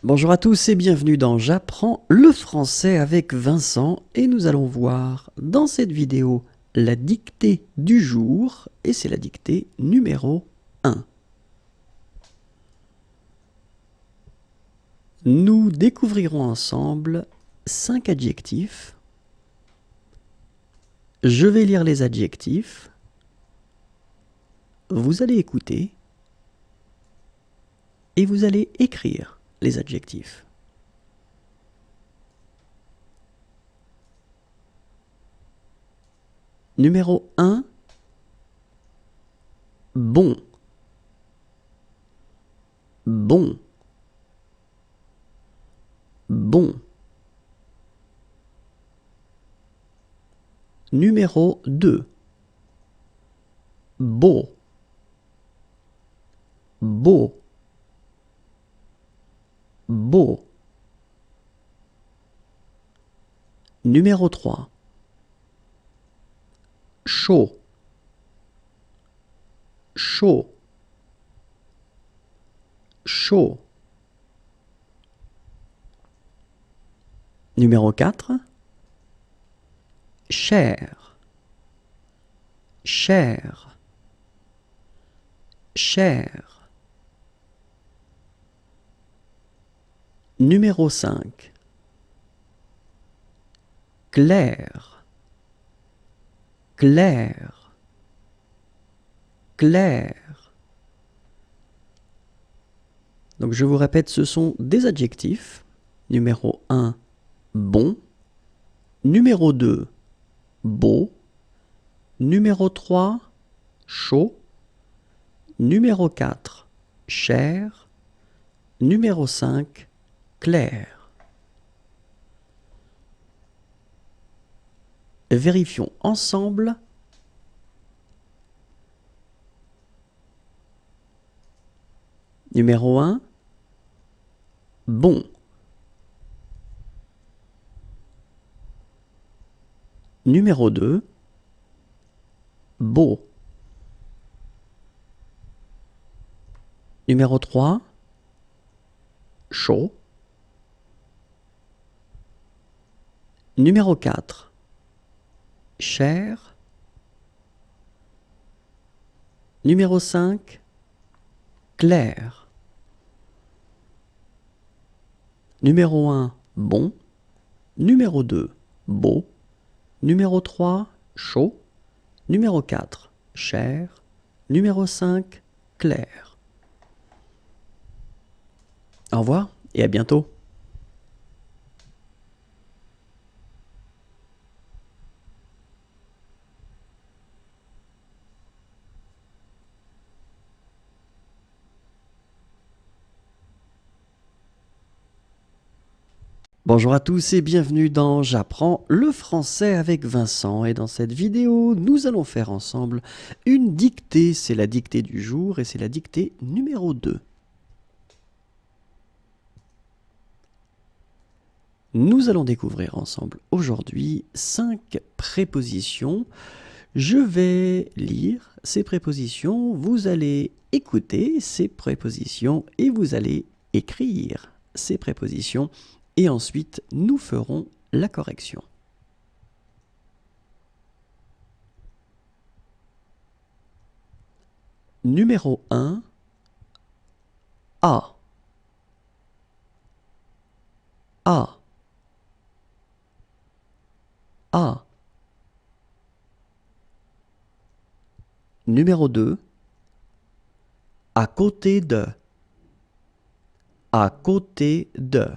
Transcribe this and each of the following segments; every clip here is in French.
Bonjour à tous et bienvenue dans J'apprends le français avec Vincent et nous allons voir dans cette vidéo la dictée du jour et c'est la dictée numéro 1. Nous découvrirons ensemble 5 adjectifs. Je vais lire les adjectifs. Vous allez écouter et vous allez écrire les adjectifs. Numéro 1, bon. Bon. Bon. Numéro 2, beau. Beau. Beau. Numéro 3, chaud. Chaud. Chaud. Numéro 4, cher. Cher. Cher. Numéro 5, clair. Clair. Clair. Donc je vous répète, ce sont des adjectifs. Numéro 1, bon. Numéro 2, beau. Numéro 3, chaud. Numéro 4, cher. Numéro 5, clair. Vérifions ensemble. Numéro 1, bon. Numéro 2, beau. Numéro 3, chaud. Numéro 4, cher. Numéro 5, clair. Numéro 1, bon. Numéro 2, beau. Numéro 3, chaud. Numéro 4, cher. Numéro 5, clair. Au revoir et à bientôt. Bonjour à tous et bienvenue dans J'apprends le français avec Vincent et dans cette vidéo nous allons faire ensemble une dictée, c'est la dictée du jour et c'est la dictée numéro 2. Nous allons découvrir ensemble aujourd'hui 5 prépositions. Je vais lire ces prépositions, vous allez écouter ces prépositions et vous allez écrire ces prépositions et ensuite nous ferons la correction. Numéro 1, A. A. A. Numéro 2, à côté de. À côté de.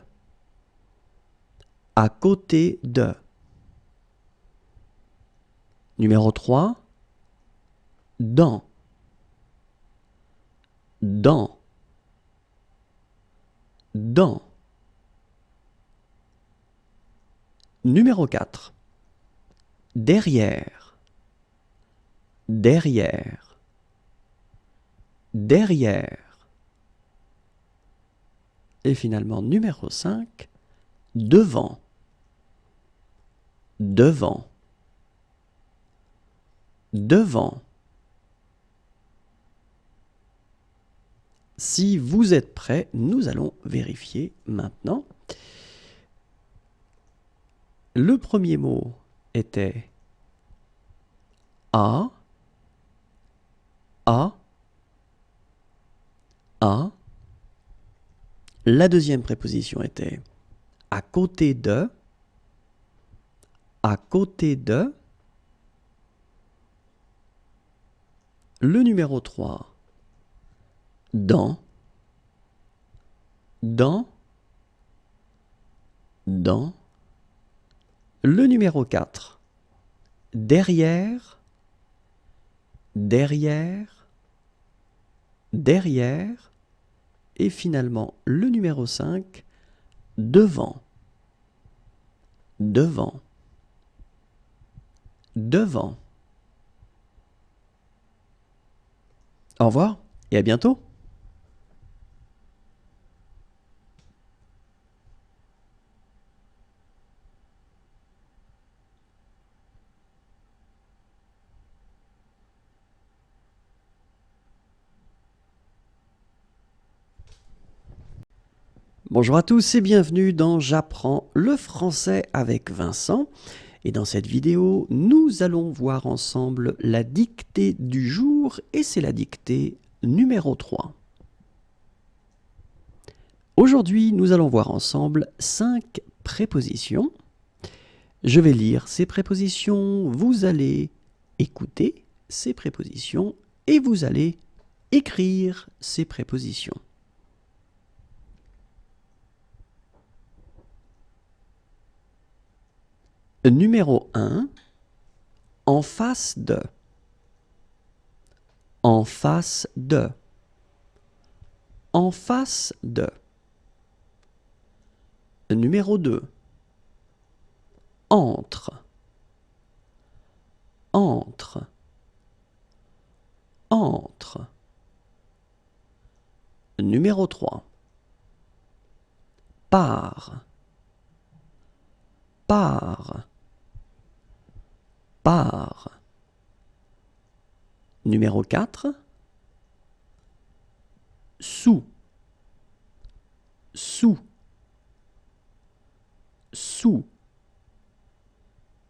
À côté de. Numéro 3, dans. Dans. Dans. Numéro 4, derrière. Derrière. Derrière. Et finalement, numéro 5, devant. Devant. Devant. Si vous êtes prêts, nous allons vérifier maintenant. Le premier mot était à, à, à. La deuxième préposition était à côté de, à côté de. Le numéro 3, dans, dans, dans. Le numéro 4, derrière, derrière, derrière. Et finalement, le numéro 5, devant, devant, devant. Au revoir et à bientôt. Bonjour à tous et bienvenue dans J'apprends le français avec Vincent. Et dans cette vidéo, nous allons voir ensemble la dictée du jour et c'est la dictée numéro 3. Aujourd'hui, nous allons voir ensemble 5 prépositions. Je vais lire ces prépositions, vous allez écouter ces prépositions et vous allez écrire ces prépositions. Numéro 1, en face de. En face de. En face de. Numéro 2, entre. Entre. Entre. Numéro 3, par. Par. Par. Numéro 4, sous. Sous. Sous.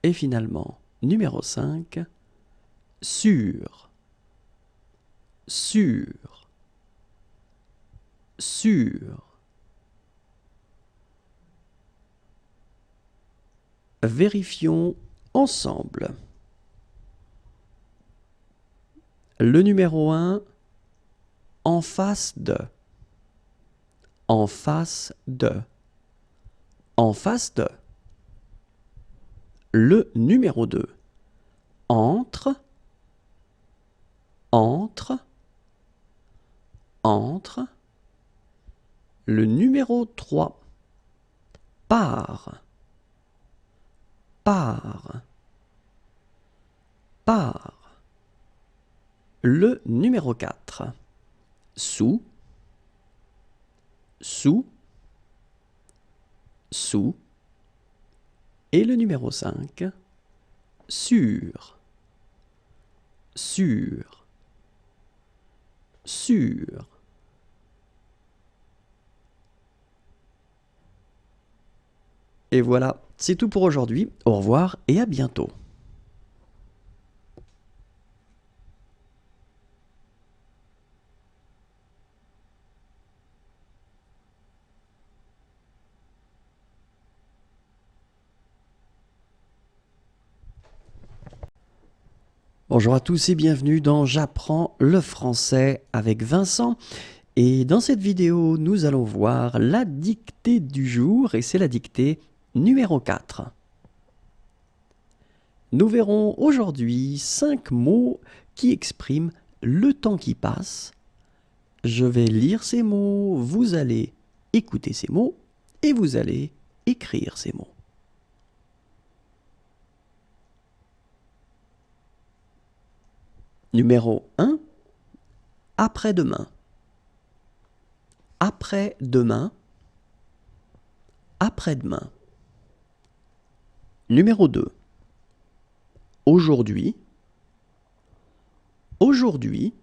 Et finalement, numéro 5, sur. Sur. Sur. Vérifions ensemble. Le numéro 1, en face de. En face de. En face de. Le numéro 2, entre. Entre. Entre. Le numéro 3, par. Par. Par. Le numéro 4, sous. Sous. Sous. Et le numéro 5, sur. Sur. Sur. Et voilà, c'est tout pour aujourd'hui. Au revoir et à bientôt. Bonjour à tous et bienvenue dans J'apprends le français avec Vincent. Et dans cette vidéo, nous allons voir la dictée du jour et c'est la dictée numéro 4. Nous verrons aujourd'hui 5 mots qui expriment le temps qui passe. Je vais lire ces mots, vous allez écouter ces mots et vous allez écrire ces mots. Numéro 1, après-demain. Après-demain. Après-demain. Numéro 2, aujourd'hui. Aujourd'hui.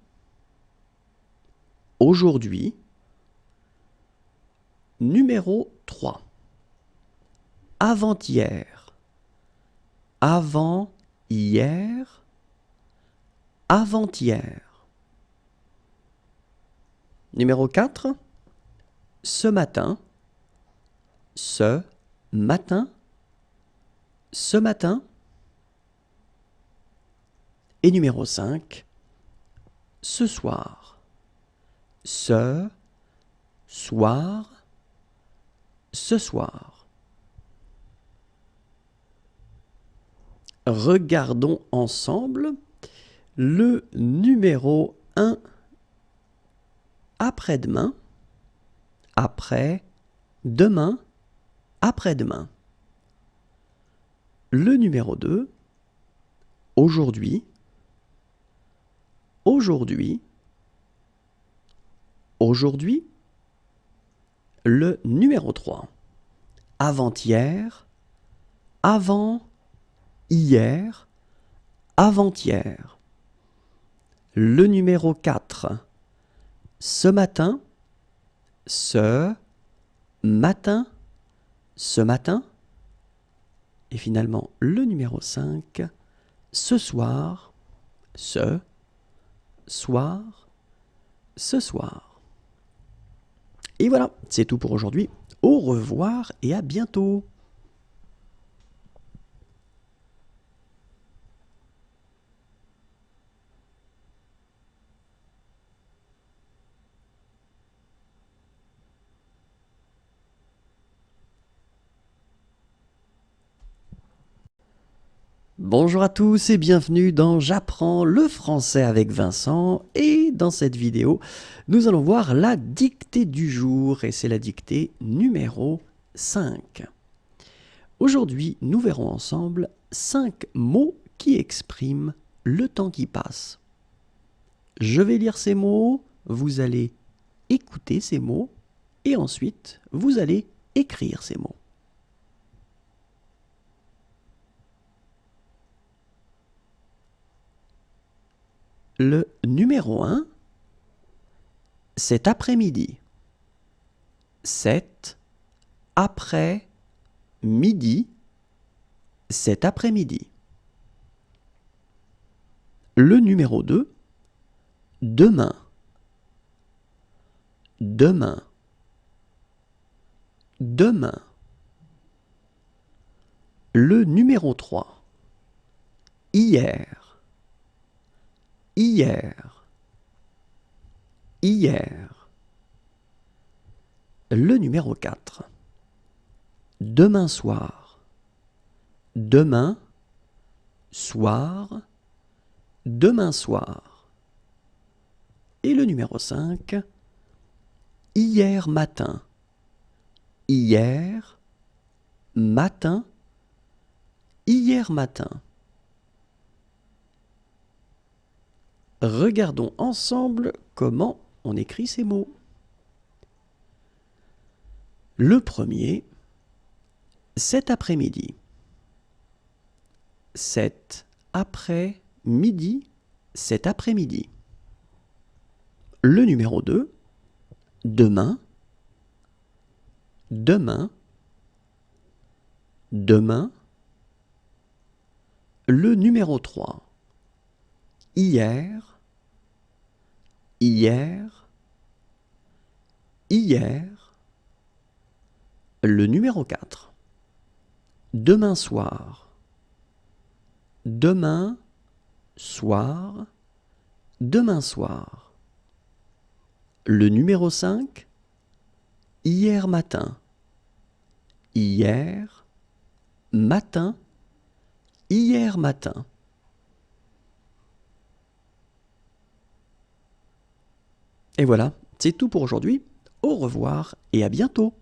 aujourd'hui. Numéro 3. Avant-hier. Avant-hier. Avant-hier. Numéro 4. Ce matin. Ce matin. Ce matin. Et numéro 5. Ce soir. Ce soir. Ce soir. Regardons ensemble le numéro 1. Après-demain. Après, demain, après-demain. Le numéro 2. Aujourd'hui. Aujourd'hui. Aujourd'hui. Le numéro 3. Avant-hier. Avant, hier, avant-hier. Le numéro 4. Ce matin. Ce matin. Ce matin. Et finalement, le numéro 5. Ce soir. Ce soir. Ce soir. Et voilà, c'est tout pour aujourd'hui. Au revoir et à bientôt. Bonjour à tous et bienvenue dans J'apprends le français avec Vincent, et dans cette vidéo, nous allons voir la dictée du jour et c'est la dictée numéro 5. Aujourd'hui, nous verrons ensemble 5 mots qui expriment le temps qui passe. Je vais lire ces mots, vous allez écouter ces mots et ensuite vous allez écrire ces mots. Le numéro 1, cet après-midi. Cet après-midi. Cet après-midi. Le numéro 2, demain. Demain. Demain. Le numéro 3, hier. Hier. Hier. Le numéro 4. Demain soir. Demain soir. Demain soir. Et le numéro 5. Hier matin. Hier matin. Hier matin. Regardons ensemble comment on écrit ces mots. Le premier, cet après-midi. Cet après-midi. Cet après-midi. Le numéro 2, demain. Demain. Demain. Le numéro 3, hier. Hier. Hier. Le numéro 4. Demain soir. Demain soir. Demain soir. Le numéro 5. Hier matin. Hier matin. Hier matin. Et voilà, c'est tout pour aujourd'hui. Au revoir et à bientôt.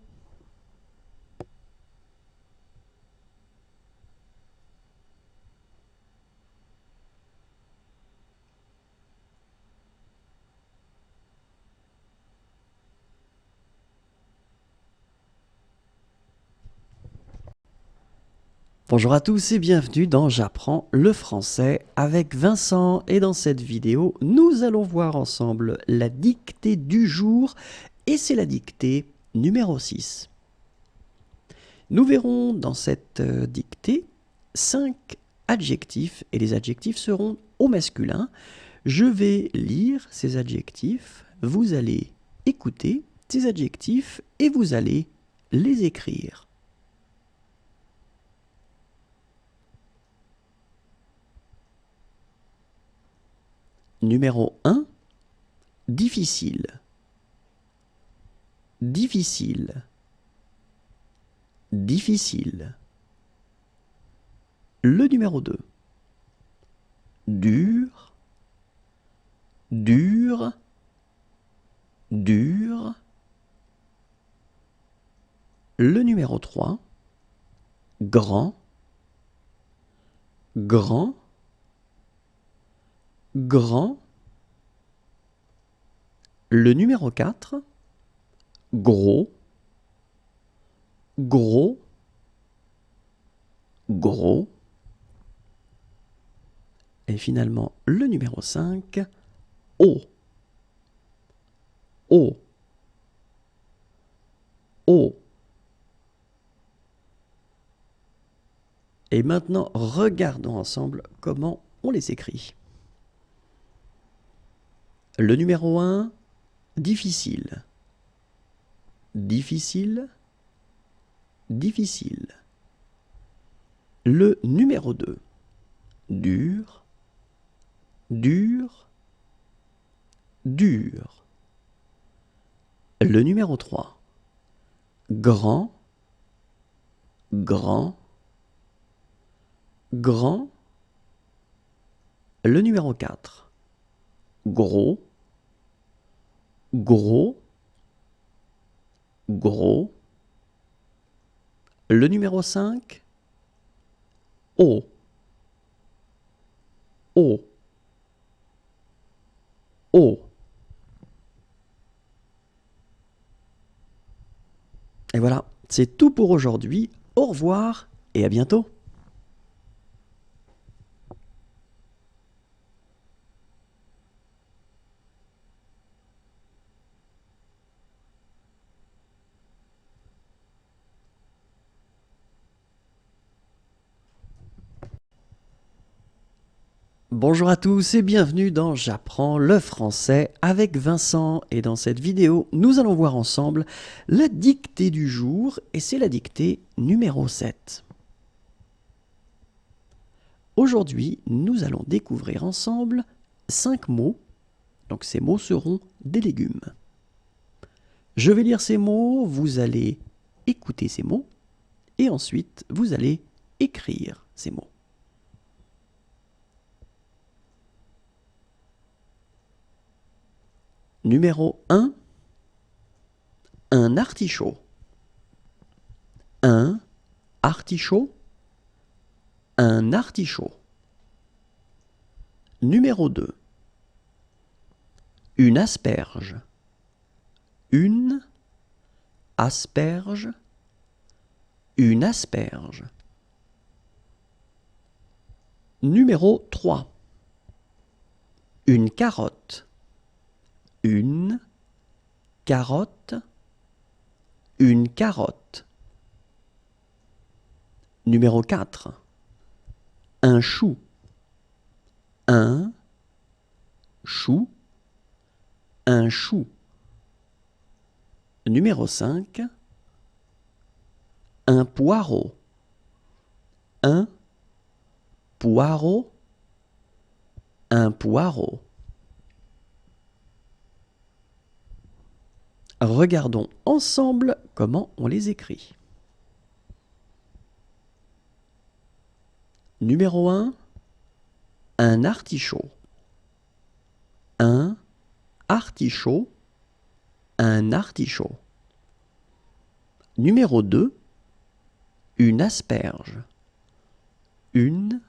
Bonjour à tous et bienvenue dans J'apprends le français avec Vincent, et dans cette vidéo nous allons voir ensemble la dictée du jour et c'est la dictée numéro 6. Nous verrons dans cette dictée 5 adjectifs et les adjectifs seront au masculin. Je vais lire ces adjectifs, vous allez écouter ces adjectifs et vous allez les écrire. Numéro 1, difficile. Difficile. Difficile. Le numéro 2, dur. Dur. Dur. Le numéro 3, grand. Grand. Grand. Le numéro 4, gros. Gros. Gros. Et finalement, le numéro 5, haut. Haut. Haut. Et maintenant, regardons ensemble comment on les écrit. Le numéro 1, difficile. Difficile. Difficile. Le numéro 2, dur. Dur. Dur. Le numéro 3, grand. Grand. Grand. Le numéro 4, gros. Gros. Gros. Le numéro 5, haut. Haut. Haut. Et voilà, c'est tout pour aujourd'hui. Au revoir et à bientôt. Bonjour à tous et bienvenue dans J'apprends le français avec Vincent, et dans cette vidéo nous allons voir ensemble la dictée du jour et c'est la dictée numéro 7. Aujourd'hui nous allons découvrir ensemble 5 mots, donc ces mots seront des légumes. Je vais lire ces mots, vous allez écouter ces mots et ensuite vous allez écrire ces mots. Numéro 1, un artichaut. Un artichaut. Un artichaut. Numéro 2, une asperge. Une asperge. Une asperge. Numéro 3, une carotte. Une carotte. Une carotte. Numéro 4, un chou. Un chou. Un chou. Numéro 5, un poireau. Un poireau. Un poireau. Regardons ensemble comment on les écrit. Numéro 1, un artichaut. Un artichaut. Un artichaut. Numéro 2, une asperge. Une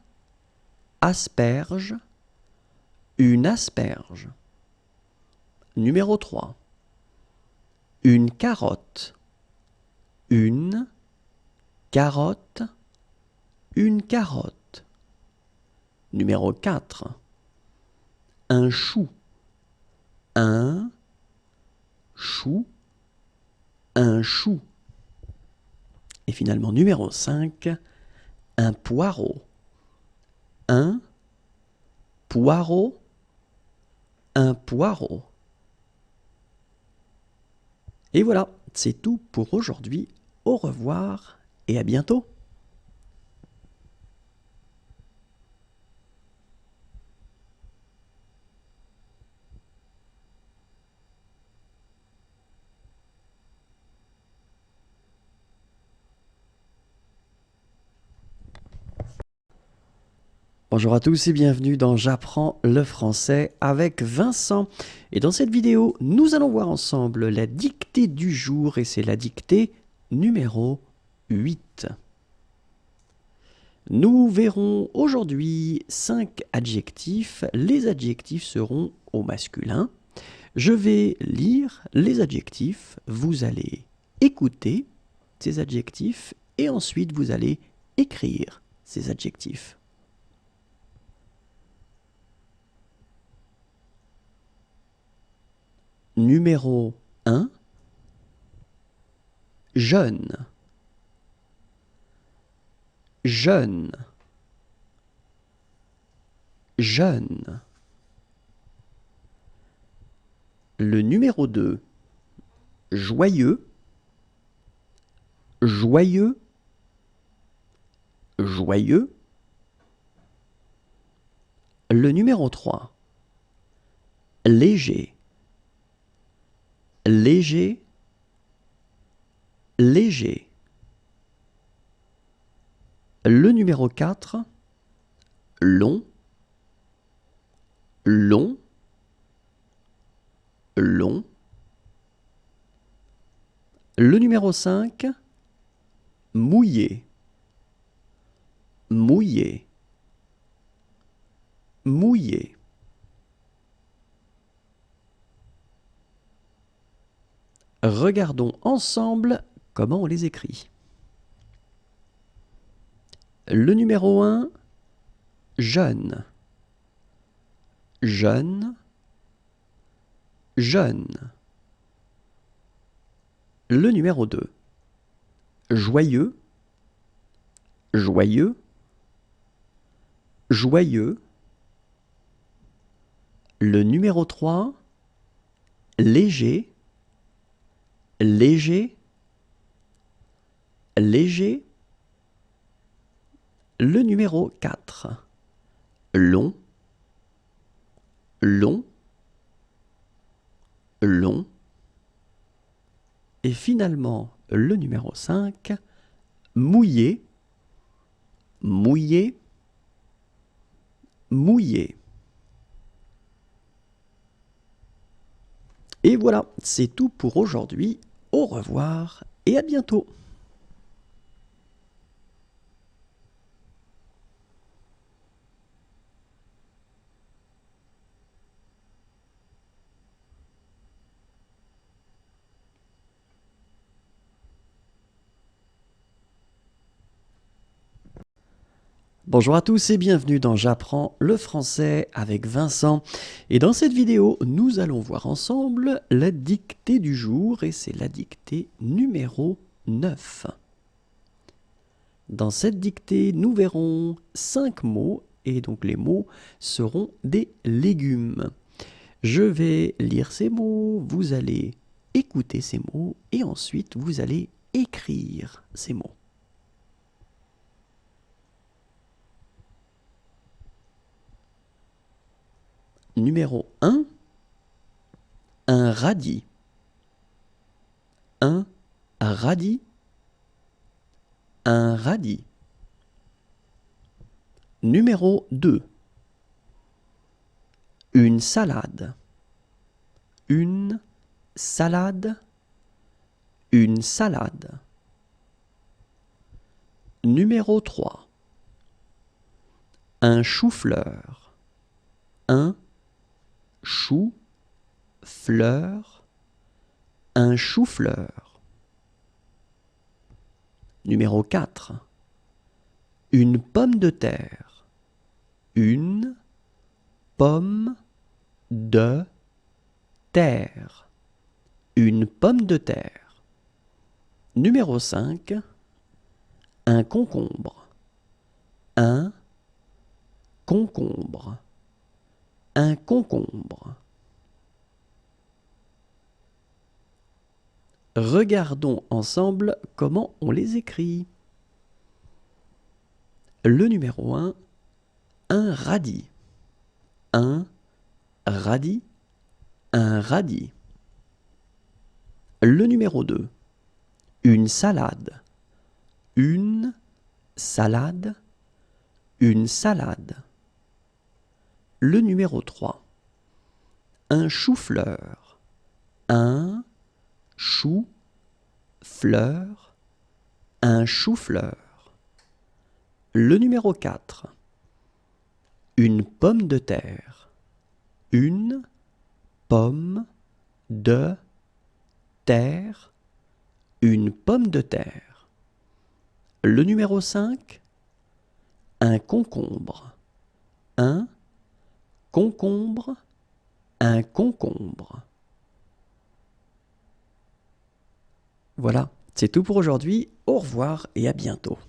asperge. Une asperge. Numéro 3, une carotte. Une carotte. une carotte. Numéro 4, un chou. Un chou, un chou. Et finalement, numéro 5, un poireau. Un poireau, un poireau. Et voilà, c'est tout pour aujourd'hui. Au revoir et à bientôt. Bonjour à tous et bienvenue dans J'apprends le français avec Vincent. Et dans cette vidéo, nous allons voir ensemble la dictée du jour et c'est la dictée numéro 8. Nous verrons aujourd'hui 5 adjectifs. Les adjectifs seront au masculin. Je vais lire les adjectifs, vous allez écouter ces adjectifs et ensuite vous allez écrire ces adjectifs. Numéro 1, jeune. Jeune. Jeune. Le numéro 2, joyeux. Joyeux. Joyeux. Le numéro 3, léger. Léger. Léger. Le numéro 4, long. Long. Long. Le numéro 5, mouillé. Mouillé. Mouillé. Regardons ensemble comment on les écrit. Le numéro 1, jeune. Jeune. Jeune. Le numéro 2, joyeux. Joyeux. Joyeux. Le numéro 3, léger. Léger. Léger. Le numéro 4, long. Long. Long. Et finalement, le numéro 5, mouillé. Mouillé. Mouillé. Et voilà, c'est tout pour aujourd'hui. Au revoir et à bientôt. Bonjour à tous et bienvenue dans J'apprends le français avec Vincent. Et dans cette vidéo, nous allons voir ensemble la dictée du jour et c'est la dictée numéro 9. Dans cette dictée, nous verrons 5 mots et donc les mots seront des légumes. Je vais lire ces mots, vous allez écouter ces mots et ensuite vous allez écrire ces mots. Numéro 1, un radis. Un radis. Un radis. Numéro 2, une salade. Une salade. Une salade. Numéro 3, un chou-fleur. Un chou-fleur. Un chou-fleur. Numéro 4, Une pomme de terre. Une pomme de terre. Une pomme de terre. Numéro 5. Un concombre. Un concombre. Un concombre. Regardons ensemble comment on les écrit. Le numéro 1, un radis. Un radis. Un radis. Le numéro 2, une salade. Une salade. Une salade. Le numéro 3, un chou-fleur. Un chou-fleur. Un chou-fleur. Le numéro 4, une pomme de terre. Une pomme de terre. Une pomme de terre. Le numéro 5, un concombre. Un concombre. Un concombre. Voilà, c'est tout pour aujourd'hui. Au revoir et à bientôt.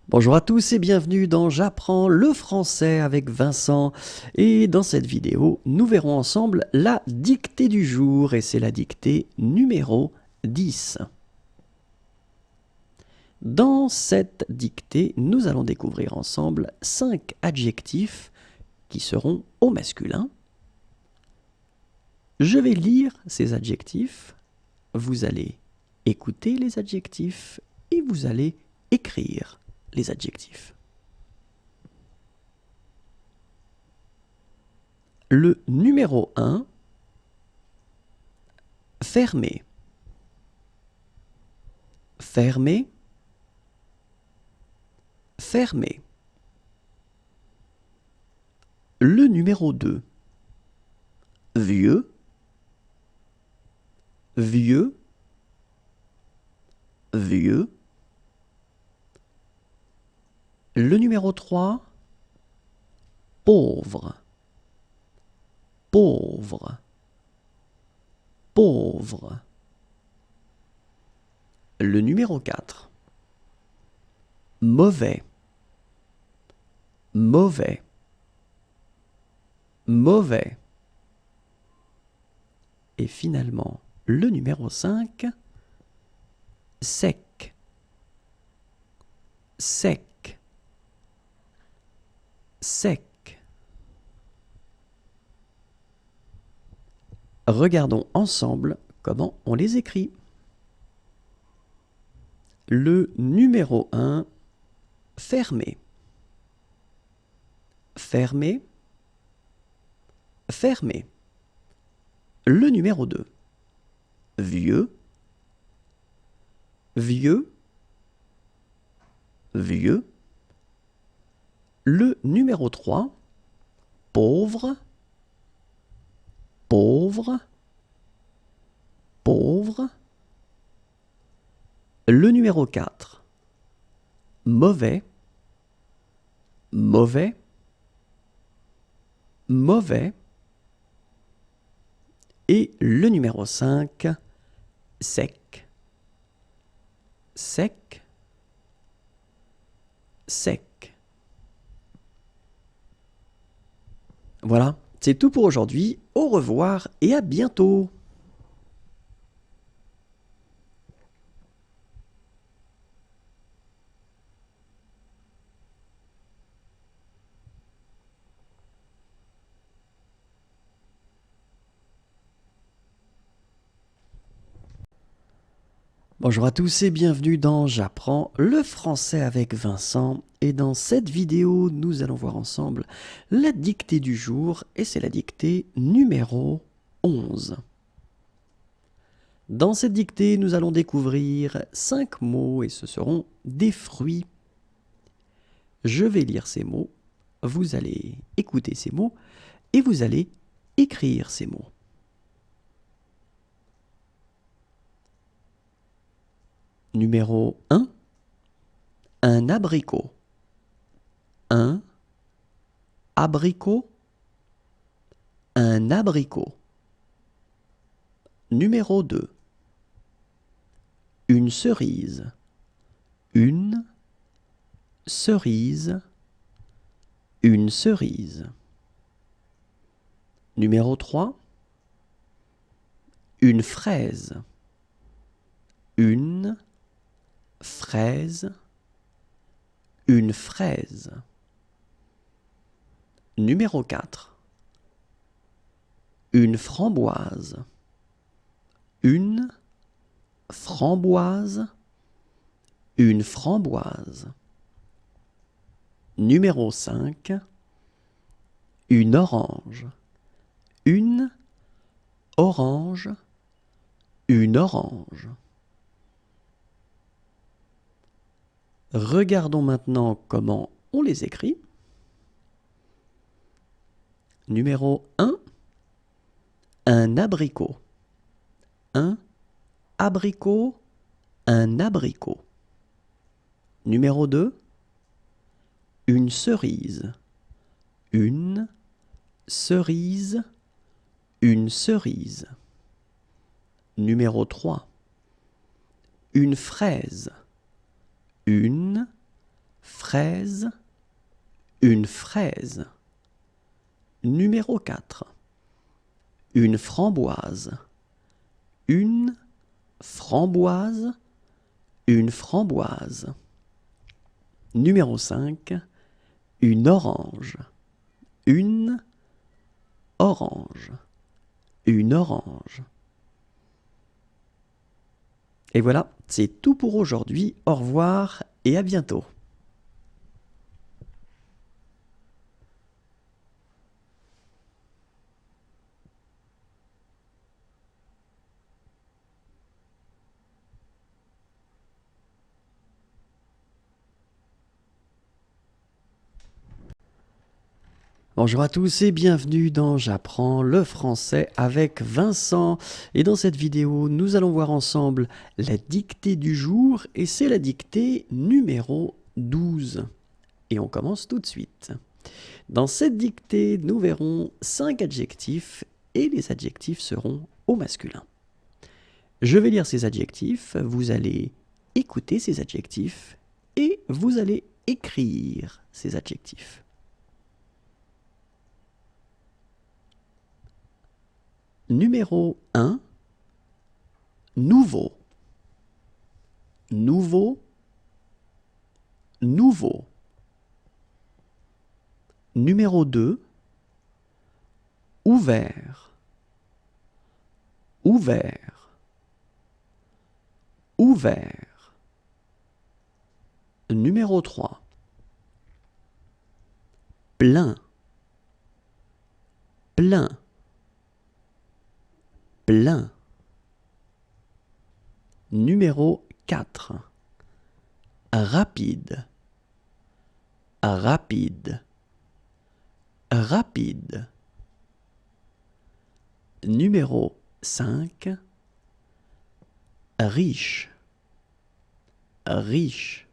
Bonjour à tous et bienvenue dans J'apprends le français avec Vincent. Et dans cette vidéo, nous verrons ensemble la dictée du jour et c'est la dictée numéro 10. Dans cette dictée, nous allons découvrir ensemble 5 adjectifs qui seront au masculin. Je vais lire ces adjectifs, vous allez écouter les adjectifs et vous allez écrire les adjectifs. Le numéro 1, fermé. Fermé. Fermé. Le numéro 2, vieux. Vieux. Vieux. Le numéro 3, pauvre. Pauvre. Pauvre. Le numéro 4, mauvais. Mauvais. Mauvais. Et finalement, le numéro 5, sec. Sec. Sec. Regardons ensemble comment on les écrit. Le numéro 1, fermé. Fermé. Fermé. Le numéro 2, vieux. Vieux. Vieux. Le numéro 3, pauvre. Pauvre. Pauvre. Le numéro 4, mauvais. Mauvais. Mauvais. Et le numéro 5, sec. Sec. Sec. Voilà, c'est tout pour aujourd'hui. Au revoir et à bientôt. Bonjour à tous et bienvenue dans J'apprends le français avec Vincent. Et dans cette vidéo, nous allons voir ensemble la dictée du jour et c'est la dictée numéro 11. Dans cette dictée, nous allons découvrir 5 mots et ce seront des fruits. Je vais lire ces mots, vous allez écouter ces mots et vous allez écrire ces mots. Numéro 1, un abricot. Un abricot. Un abricot. Numéro 2, une cerise. Une cerise. Une cerise. Numéro 3, une fraise. Une fraise. Une fraise. Numéro 4, une framboise. Une framboise. Une framboise. Numéro 5, une orange. Une orange. Une orange. Regardons maintenant comment on les écrit. Numéro 1, un abricot. Un abricot. Un abricot. Numéro 2, une cerise. Une cerise. Une cerise. Numéro 3, une fraise. Une fraise. Une fraise. Numéro 4, une framboise. Une framboise. Une framboise. Numéro 5, une orange. Une orange. Une orange. Et voilà, c'est tout pour aujourd'hui. Au revoir et à bientôt. Bonjour à tous et bienvenue dans J'apprends le français avec Vincent. Et dans cette vidéo, nous allons voir ensemble la dictée du jour et c'est la dictée numéro 12. Et on commence tout de suite. Dans cette dictée, nous verrons 5 adjectifs et les adjectifs seront au masculin. Je vais lire ces adjectifs, vous allez écouter ces adjectifs et vous allez écrire ces adjectifs. Numéro 1, nouveau. Nouveau. Nouveau. Numéro 2, ouvert. Ouvert. Ouvert. Numéro 3, plein. Plein. Plein. Numéro 4, rapide. Rapide. Rapide. Numéro 5, riche. Riche.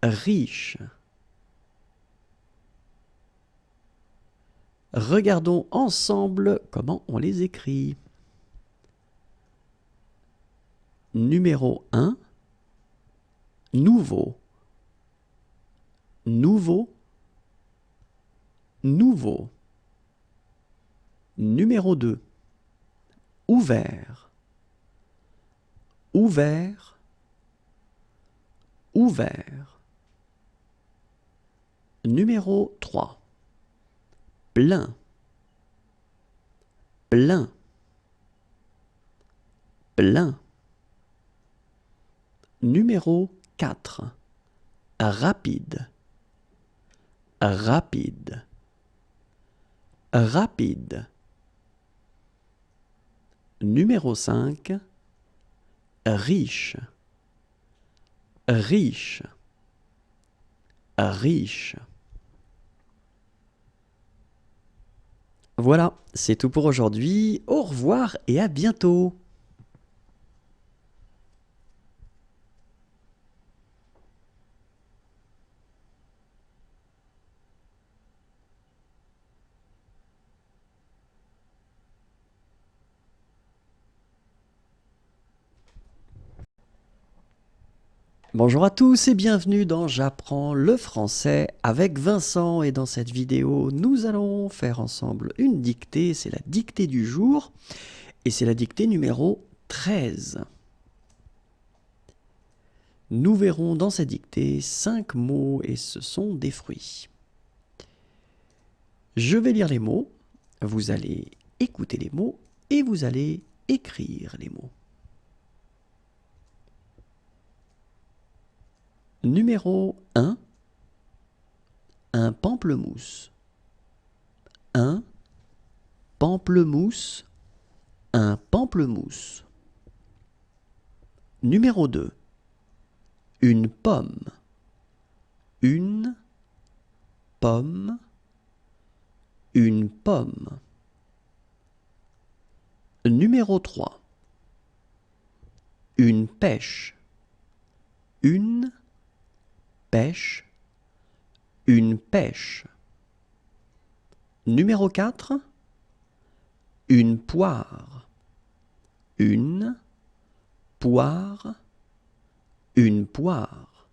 Riche. Regardons ensemble comment on les écrit. Numéro 1, nouveau. Nouveau. Nouveau. Numéro 2, ouvert. Ouvert. Ouvert. Numéro 3, plein. Plein. Plein. Numéro 4, rapide. Rapide. Rapide. Numéro 5, riche, riche, riche. Voilà, c'est tout pour aujourd'hui. Au revoir et à bientôt. Bonjour à tous et bienvenue dans J'apprends le français avec Vincent, et dans cette vidéo nous allons faire ensemble une dictée, c'est la dictée du jour et c'est la dictée numéro 13. Nous verrons dans cette dictée 5 mots et ce sont des fruits. Je vais lire les mots, vous allez écouter les mots et vous allez écrire les mots. Numéro 1, un pamplemousse. Un pamplemousse, un pamplemousse. Numéro 2, une pomme. Une pomme, une pomme. Numéro 3, une pêche. Une pêche, une pêche. Numéro 4, une poire. Une poire, une poire.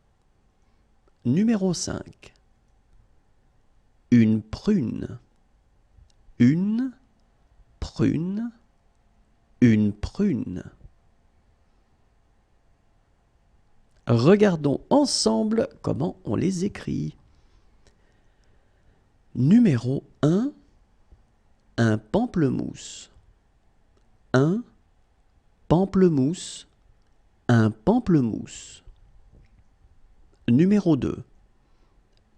Numéro 5, une prune. Une prune, une prune. Regardons ensemble comment on les écrit. Numéro 1, un pamplemousse. Un pamplemousse, un pamplemousse. Numéro 2,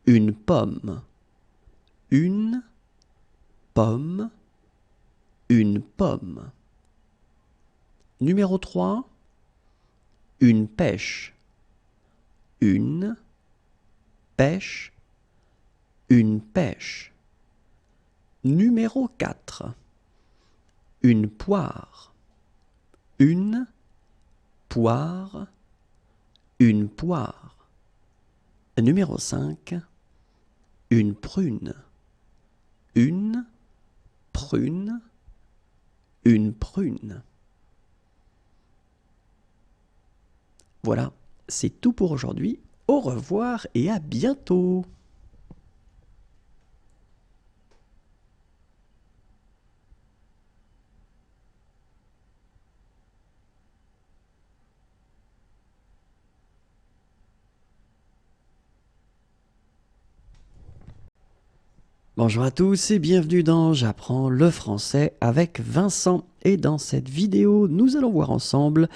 une pomme. Une pomme, une pomme. Numéro 3, une pêche. Une pêche, une pêche. Numéro 4, une poire. Une poire, une poire. Numéro 5, une prune. Une prune, une prune. Voilà, c'est tout pour aujourd'hui. Au revoir et à bientôt. Bonjour à tous et bienvenue dans J'apprends le français avec Vincent. Et dans cette vidéo, nous allons voir ensemble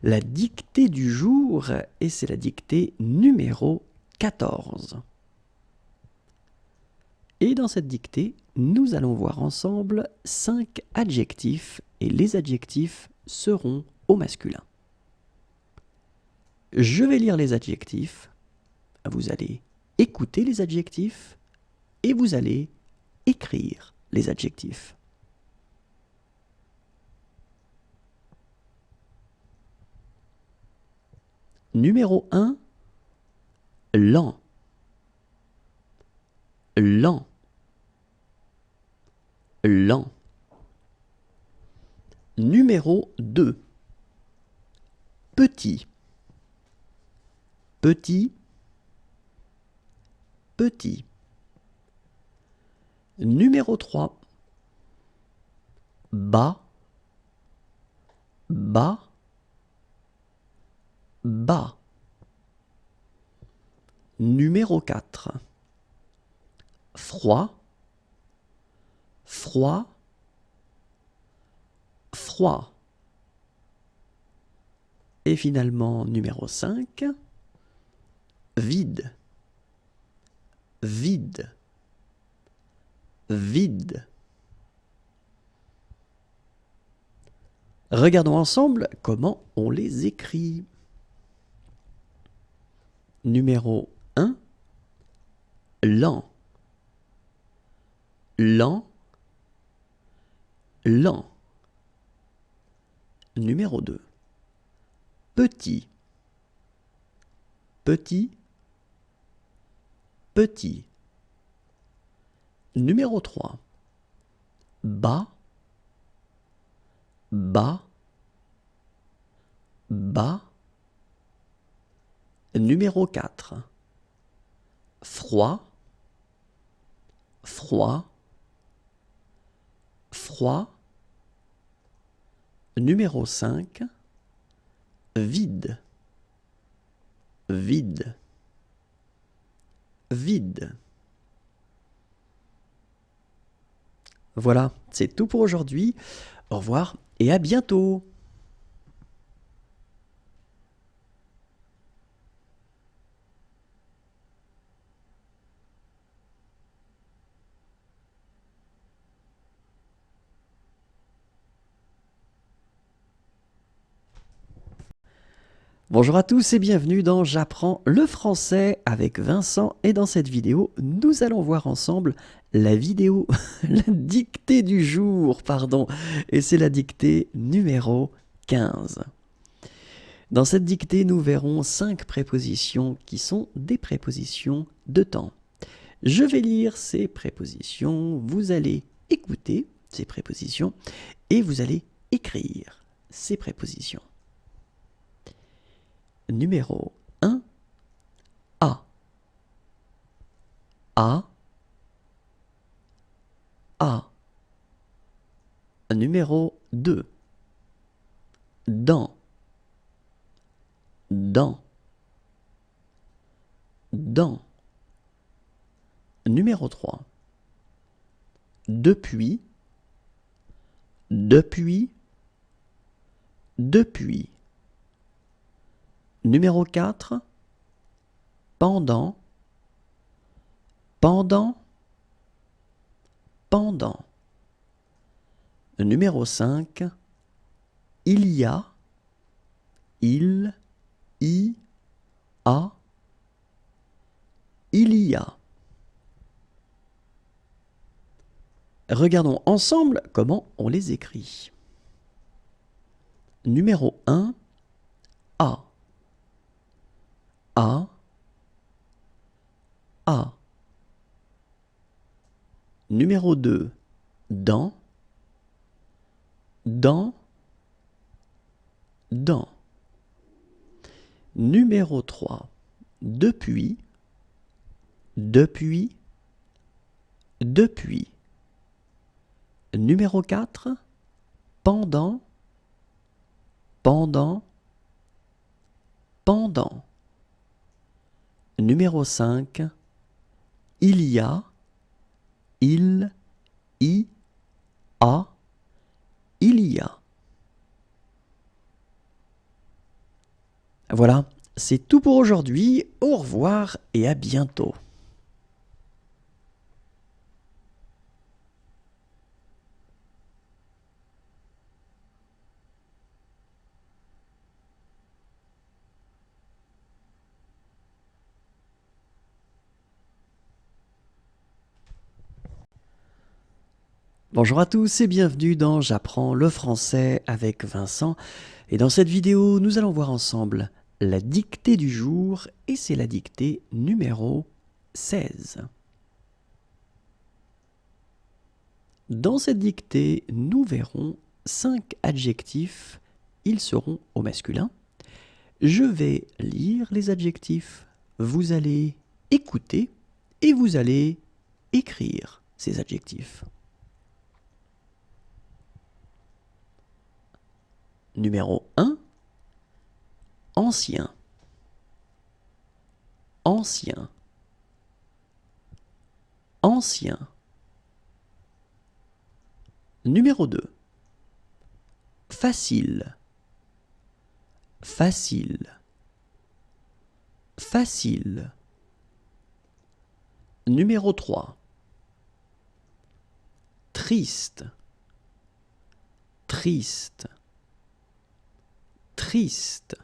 la dictée du jour et c'est la dictée numéro 14. Et dans cette dictée, nous allons voir ensemble 5 adjectifs et les adjectifs seront au masculin. Je vais lire les adjectifs, vous allez écouter les adjectifs et vous allez écrire les adjectifs. Numéro 1, lent. Lent. Lent. Numéro 2, petit. Petit. Petit. Numéro 3, bas. Bas. Bas. Numéro 4, froid. Froid. Froid. Et finalement, numéro 5, vide. Vide. Vide. Regardons ensemble comment on les écrit. Numéro 1, lent, lent, lent. Numéro 2, petit, petit, petit. Numéro 3, bas, bas, bas. Numéro 4, froid, froid, froid. Numéro 5, vide, vide, vide. Voilà, c'est tout pour aujourd'hui. Au revoir et à bientôt. Bonjour à tous et bienvenue dans J'apprends le français avec Vincent, et dans cette vidéo, nous allons voir ensemble la dictée du jour, pardon, et c'est la dictée numéro 15. Dans cette dictée, nous verrons 5 prépositions qui sont des prépositions de temps. Je vais lire ces prépositions, vous allez écouter ces prépositions et vous allez écrire ces prépositions. Numéro 1, à, à, à. Numéro 2, dans, dans, dans. Numéro 3, depuis, depuis, depuis. Numéro 4, pendant, pendant, pendant. Numéro 5, il y a, il, y, a, il y a. Regardons ensemble comment on les écrit. Numéro 1, à, à, à. Numéro 2, dans, dans, dans. Numéro 3, depuis, depuis, depuis. Numéro 4, pendant, pendant, pendant. Numéro 5, il y a, il, y, a, il y a. Voilà, c'est tout pour aujourd'hui. Au revoir et à bientôt. Bonjour à tous et bienvenue dans J'apprends le français avec Vincent. Et dans cette vidéo, nous allons voir ensemble la dictée du jour, et c'est la dictée numéro 16. Dans cette dictée, nous verrons 5 adjectifs, ils seront au masculin. Je vais lire les adjectifs, vous allez écouter et vous allez écrire ces adjectifs. Numéro 1, ancien, ancien, ancien. Numéro 2, facile, facile, facile. Numéro 3, triste, triste, triste.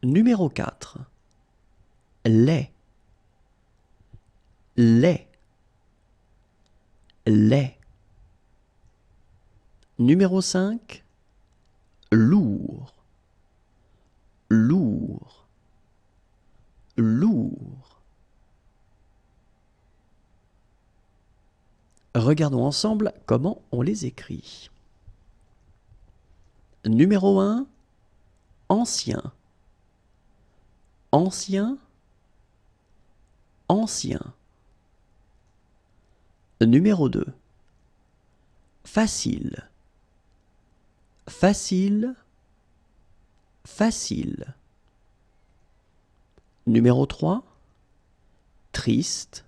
Numéro 4. Laid. Laid. Laid. Numéro 5. Lourd. Lourd. Lourd. Regardons ensemble comment on les écrit. Numéro 1. Ancien. Ancien. Ancien. Numéro 2. Facile. Facile. Facile. Numéro 3. Triste.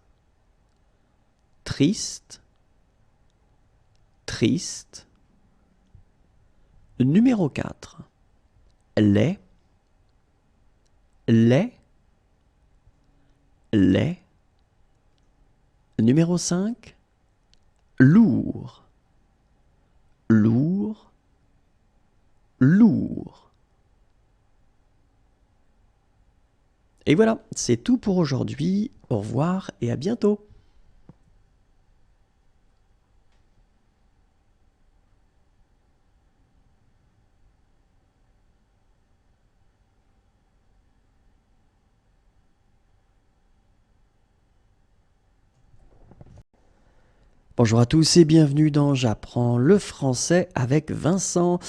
Triste. Triste. Numéro 4. Laid. Laid. Laid. Numéro 5. Lourd. Lourd. Lourd. Et voilà, c'est tout pour aujourd'hui. Au revoir et à bientôt. Bonjour à tous et bienvenue dans J'apprends le français avec Vincent.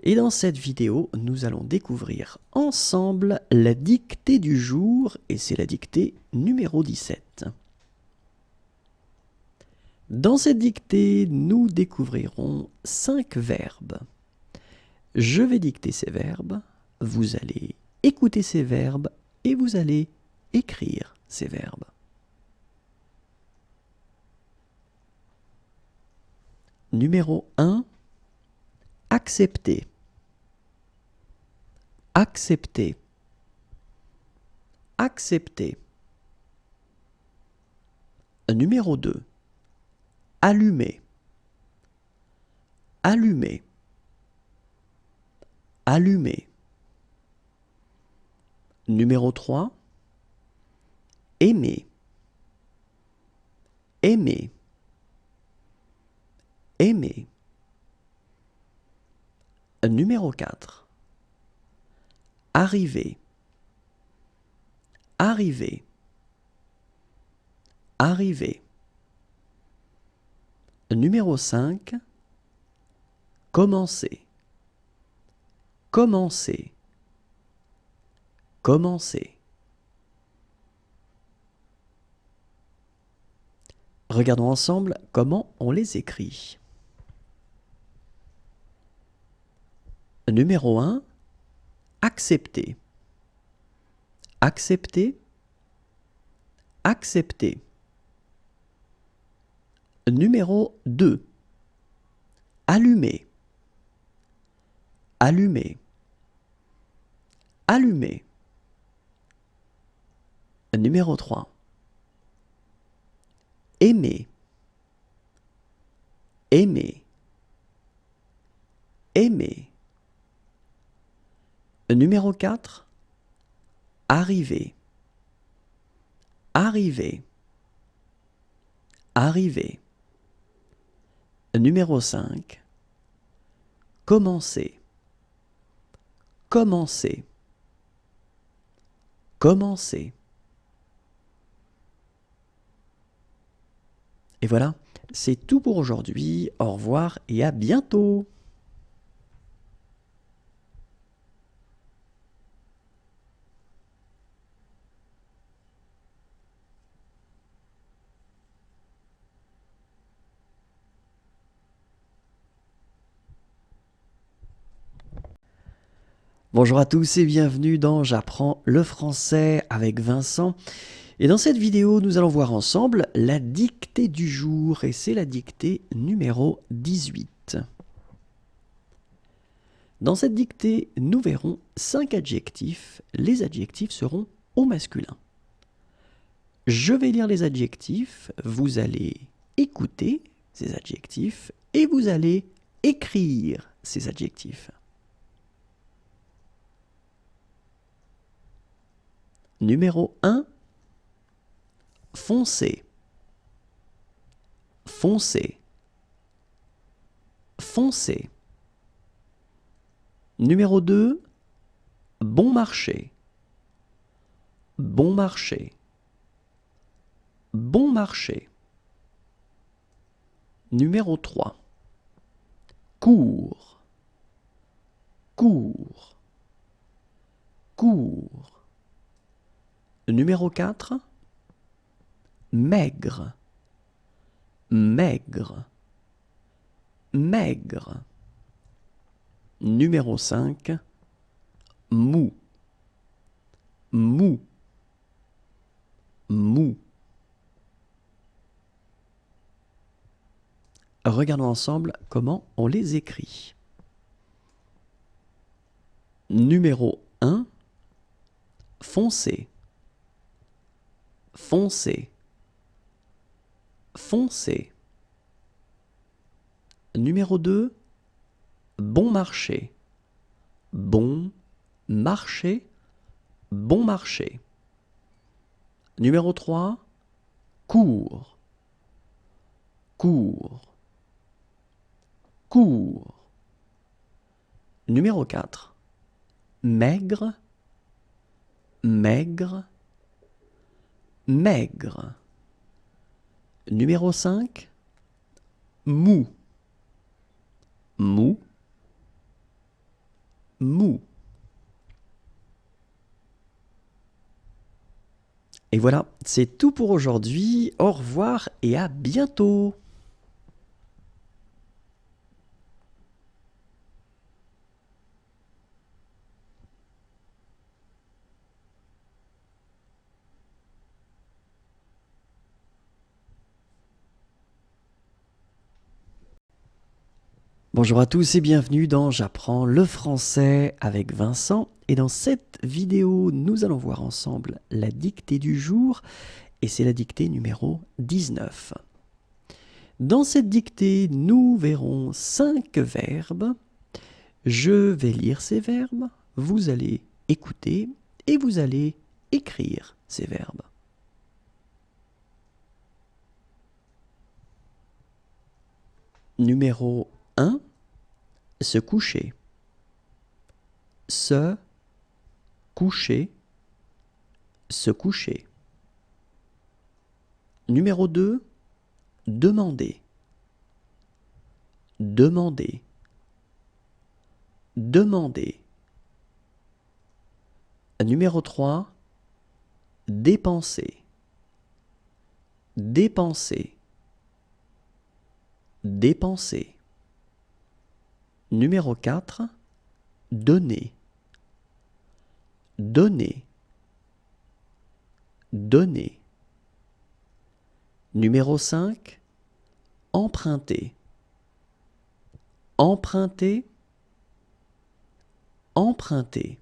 Et dans cette vidéo, nous allons découvrir ensemble la dictée du jour et c'est la dictée numéro 17. Dans cette dictée, nous découvrirons 5 verbes. Je vais dicter ces verbes, vous allez écouter ces verbes et vous allez écrire ces verbes. Numéro 1, accepter. Accepter. Accepter. Numéro 2, allumer. Allumer. Allumer. Numéro 3, aimer. Aimer. Aimer. Numéro 4. Arriver. Arriver. Arriver. Numéro 5. Commencer. Commencer. Commencer. Regardons ensemble comment on les écrit. Numéro 1, accepter. Accepter. Accepter. Numéro 2, allumer. Allumer. Allumer. Numéro 3, aimer. Aimer. Aimer. Numéro 4, arriver. Arriver. Arriver. Numéro 5, commencer. Commencer. Commencer. Et voilà, c'est tout pour aujourd'hui. Au revoir et à bientôt. Bonjour à tous et bienvenue dans J'apprends le français avec Vincent. Et dans cette vidéo, nous allons voir ensemble la dictée du jour et c'est la dictée numéro 18. Dans cette dictée, nous verrons 5 adjectifs. Les adjectifs seront au masculin. Je vais lire les adjectifs, vous allez écouter ces adjectifs et vous allez écrire ces adjectifs. Numéro 1, foncé, foncé, foncé. Numéro 2, bon marché, bon marché, bon marché. Numéro 3, court, court, court. Numéro 4, maigre, maigre, maigre. Numéro 5, mou, mou, mou. Regardons ensemble comment on les écrit. Numéro 1, foncé, foncé, foncé. Numéro 2, bon marché, bon marché, bon marché. Numéro 3, court, court, court. Numéro 4, maigre, maigre, maigre. Numéro 5, mou, mou, mou. Et voilà, c'est tout pour aujourd'hui. Au revoir et à bientôt. Bonjour à tous et bienvenue dans J'apprends le français avec Vincent. Et dans cette vidéo, nous allons voir ensemble la dictée du jour et c'est la dictée numéro 19. Dans cette dictée, nous verrons 5 verbes. Je vais lire ces verbes, vous allez écouter et vous allez écrire ces verbes. Numéro 1, se coucher. Se coucher, se coucher. Numéro 2, demander. Demander. Demander. Numéro 3, dépenser. Dépenser. Dépenser. Numéro 4, donner. Donner. Donner. Numéro 5, emprunter. Emprunter. Emprunter.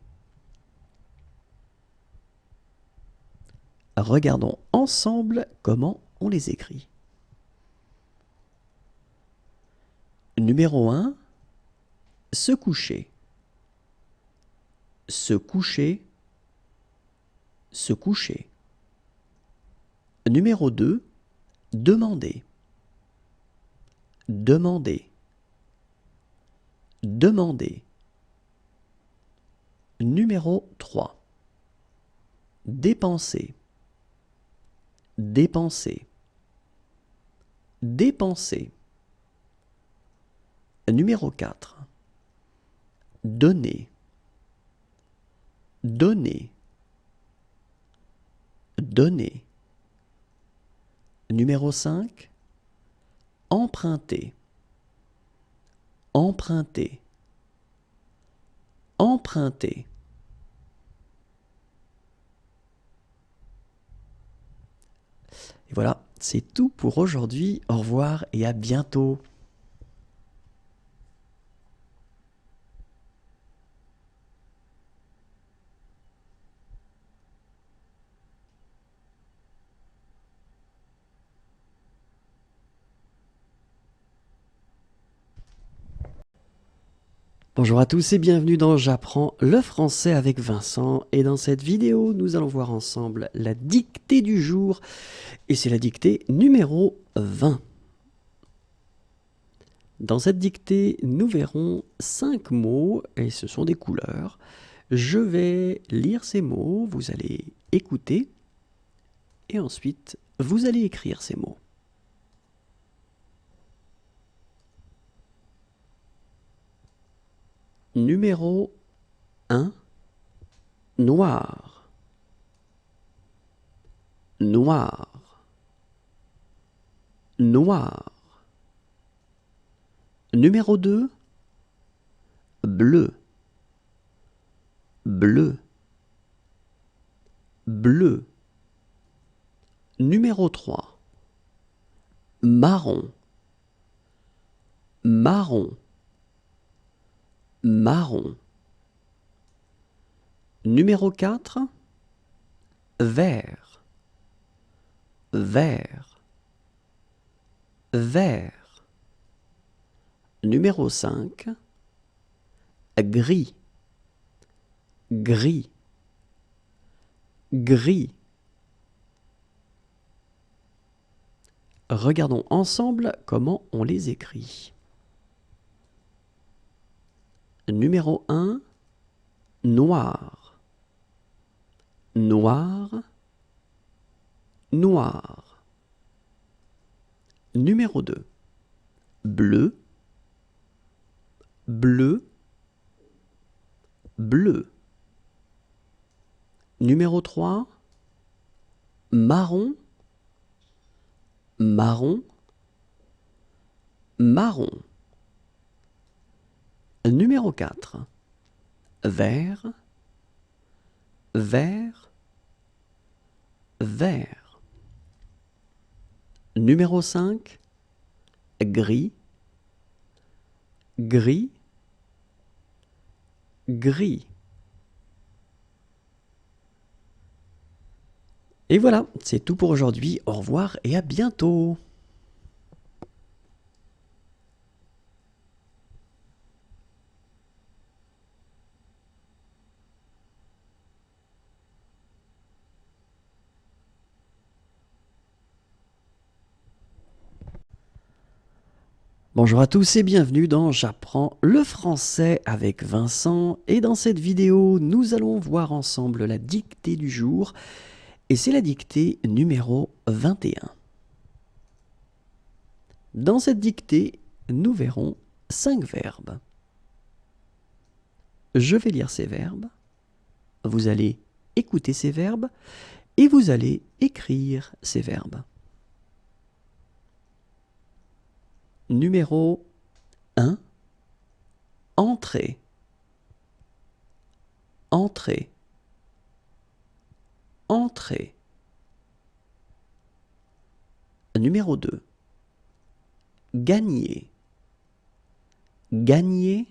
Regardons ensemble comment on les écrit. Numéro 1, se coucher. Se coucher. Se coucher. Numéro 2, demander. Demander. Demander. Numéro 3, dépenser. Dépenser. Dépenser. Numéro 4, donner. Donner. Donner. Numéro 5, emprunter. Emprunter. Emprunter. Et voilà, c'est tout pour aujourd'hui. Au revoir et à bientôt. Bonjour à tous et bienvenue dans J'apprends le français avec Vincent. Et dans cette vidéo, nous allons voir ensemble la dictée du jour. Et c'est la dictée numéro 20. Dans cette dictée, nous verrons 5 mots et ce sont des couleurs. Je vais lire ces mots, vous allez écouter et ensuite vous allez écrire ces mots. Numéro 1, noir, noir, noir. Numéro 2, bleu, bleu, bleu. Numéro 3, marron, marron, marron. Numéro 4, vert, vert, vert. Numéro 5, gris, gris, gris. Regardons ensemble comment on les écrit. Numéro 1, noir, noir, noir. Numéro 2, bleu, bleu, bleu. Numéro 3, marron, marron, marron. Numéro 4, vert, vert, vert. Numéro 5, gris, gris, gris. Et voilà, c'est tout pour aujourd'hui. Au revoir et à bientôt. Bonjour à tous et bienvenue dans J'apprends le français avec Vincent. Et dans cette vidéo, nous allons voir ensemble la dictée du jour. Et c'est la dictée numéro 21. Dans cette dictée, nous verrons 5 verbes. Je vais lire ces verbes. Vous allez écouter ces verbes et vous allez écrire ces verbes. Numéro 1, entrer, entrer, entrer. Numéro 2, gagner, gagner,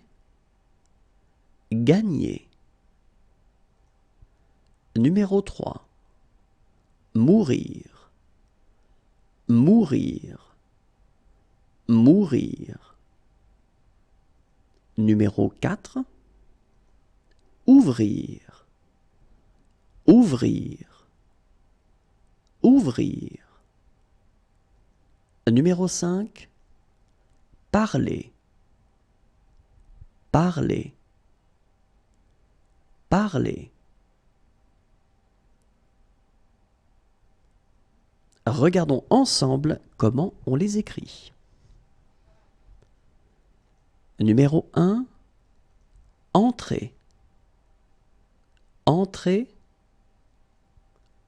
gagner. Numéro 3, mourir, mourir, mourir. Numéro 4, ouvrir, ouvrir, ouvrir. Numéro 5, parler, parler, parler. Regardons ensemble comment on les écrit. Numéro 1, entrer, entrer,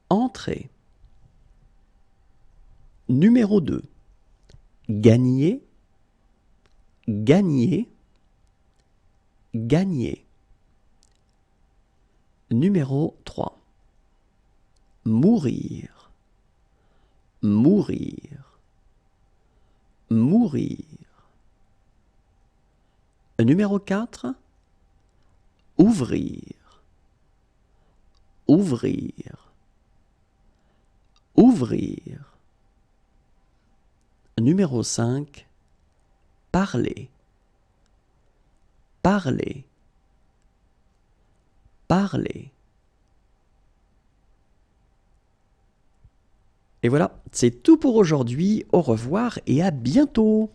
entrer. Numéro 2, gagner, gagner, gagner. Numéro 3, mourir, mourir, mourir. Numéro 4, ouvrir, ouvrir, ouvrir. Numéro 5, parler, parler, parler. Et voilà, c'est tout pour aujourd'hui. Au revoir et à bientôt.